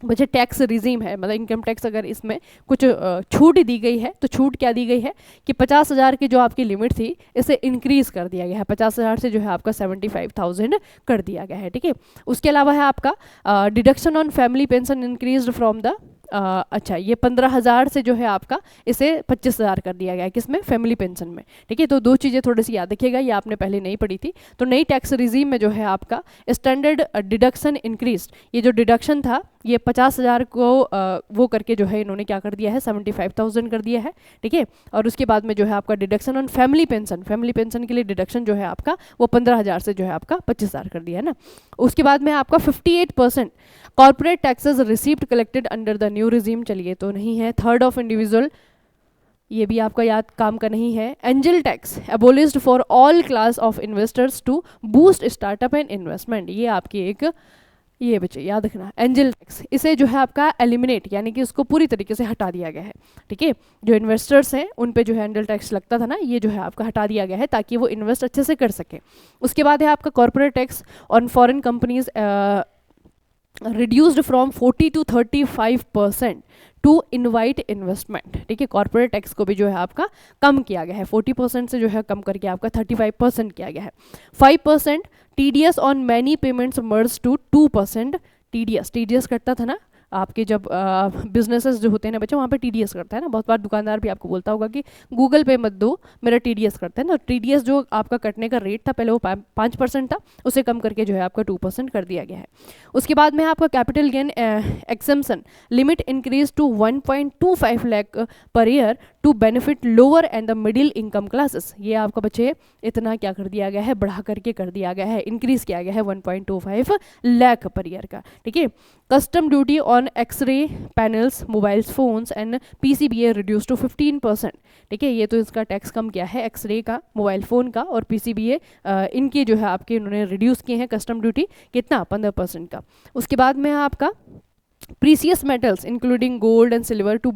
मुझे टैक्स रिजीम है, मतलब इनकम टैक्स, अगर इसमें कुछ छूट दी गई है तो छूट क्या दी गई है कि 50,000 की जो आपकी लिमिट थी इसे इंक्रीज कर दिया गया है, 50,000 से जो है आपका 75,000 कर दिया गया है, ठीक है। उसके अलावा है आपका deduction on family pension increase from the अच्छा ये 15,000 से जो है आपका इसे 25,000 कर दिया गया है, किसमें, फैमिली पेंशन में, ठीक है। तो दो चीज़ें थोड़ी सी याद रखिएगा, ये आपने पहले नहीं पढ़ी थी। तो नई टैक्स रिजीम में जो है आपका स्टैंडर्ड डिडक्शन इंक्रीज, ये जो डिडक्शन था ये 50,000 को वो करके जो है इन्होंने क्या कर दिया है, 75,000 कर दिया है, ठीक है। और उसके बाद में जो है आपका डिडक्शन ऑन फैमिली पेंशन के लिए डिडक्शन जो है आपका वो 15,000 से जो है आपका 25,000 कर दिया है ना। उसके बाद में आपका 58% corporate taxes received collected under the new regime, चलिए तो नहीं है। थर्ड ऑफ इंडिविजुअल, ये भी आपका याद काम का नहीं है। Angel tax abolished for all class of investors to boost startup and investment, ये आपकी एक, ये बच्चे याद रखना, एंजल टैक्स, इसे जो है आपका एलिमिनेट यानी कि उसको पूरी तरीके से हटा दिया गया है, ठीक है। जो इन्वेस्टर्स हैं उन पे जो है एंजल टैक्स लगता था ना, ये जो है आपका हटा दिया गया है ताकि वो इन्वेस्ट अच्छे से कर सके। उसके बाद है आपका corporate tax on foreign companies reduced from 40 to 35% to invite investment, ठीक है। कॉर्पोरेट टैक्स को भी जो है आपका कम किया गया है, 40% से जो है कम करके आपका 35% किया गया है। 5% TDS on many payments merge to 2% TDS कटता था ना आपके जब बिजनेसेस जो होते हैं ना बच्चे, वहाँ पे TDS करता है ना, बहुत बार दुकानदार भी आपको बोलता होगा कि गूगल पे मत दो, मेरा TDS करता है ना। TDS जो आपका कटने का रेट था पहले वो 5% था, उसे कम करके जो है आपका 2% कर दिया गया है। उसके बाद में आपका capital gain exemption limit increase to 1.25 lakh per year to benefit lower and the middle income classes, ये आपका बच्चे इतना क्या कर दिया गया है, बढ़ा करके कर दिया गया है, इंक्रीज किया गया है 1.25 लाख पर ईयर का, ठीक है। Custom duty on X ray panels, mobile phones and PCBA reduce to 15%, ठीक है। ये तो इसका टैक्स कम किया है, एक्सरे का, मोबाइल फ़ोन का और PCBA इनकी जो है आपके उन्होंने रिड्यूस किए हैं कस्टम ड्यूटी, कितना, 15% का। उसके बाद में आपका precious metals including gold and silver to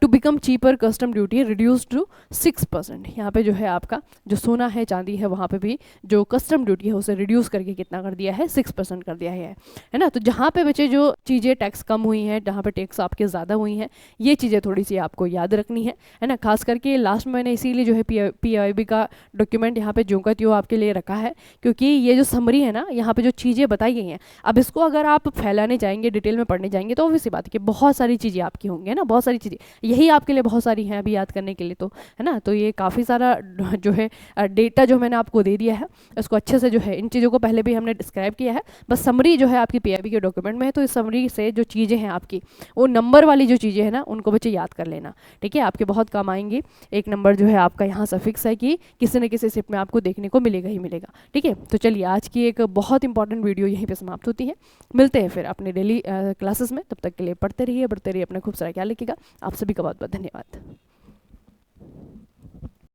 become cheaper, custom duty reduce to 6%। यहाँ पे जो है आपका जो सोना है चांदी है वहाँ पे भी जो कस्टम ड्यूटी है उसे रिड्यूस करके कितना कर दिया है, 6% कर दिया है ना। तो जहाँ पे बचे जो चीज़ें टैक्स कम हुई हैं, जहाँ पे टैक्स आपके ज़्यादा हुई हैं, ये चीज़ें थोड़ी सी आपको याद रखनी है ना। खास करके लास्ट में मैंने इसीलिए जो है PIB का डॉक्यूमेंट यहाँ पे ज्यों का त्यों आपके लिए रखा है, क्योंकि ये जो समरी है ना, यहाँ पे जो चीज़ें बताई गई हैं, अब इसको अगर आप फैलाने जाएंगे, डिटेल में पढ़ने जाएंगे, तो ऑब्वियसली बात है कि बहुत सारी चीज़ें आपकी होंगी, है ना, बहुत सारी चीज़ें, यही आपके लिए बहुत सारी हैं अभी याद करने के लिए, तो है ना। तो ये काफ़ी सारा जो है डेटा जो मैंने आपको दे दिया है, इसको अच्छे से जो है इन चीज़ों को पहले भी हमने डिस्क्राइब किया है, बस समरी जो है आपकी PIB के डॉक्यूमेंट में है, तो इस समरी से जो चीज़ें हैं आपकी, वो नंबर वाली जो चीज़ें हैं ना, उनको बच्चे याद कर लेना, ठीक है, आपके बहुत काम आएंगी। एक नंबर जो है आपका यहाँ सफिक्स है कि किसी न किसी शिप में आपको देखने को मिलेगा ही मिलेगा, ठीक है। तो चलिए आज की एक बहुत इंपॉर्टेंट वीडियो यहीं पे समाप्त होती है, मिलते हैं फिर अपने डेली क्लासेस में, तब तक के लिए पढ़ते रहिए, बढ़ते रहिए, अपना खूब सारा ख्याल रखिएगा। आप सभी का बहुत बहुत धन्यवाद।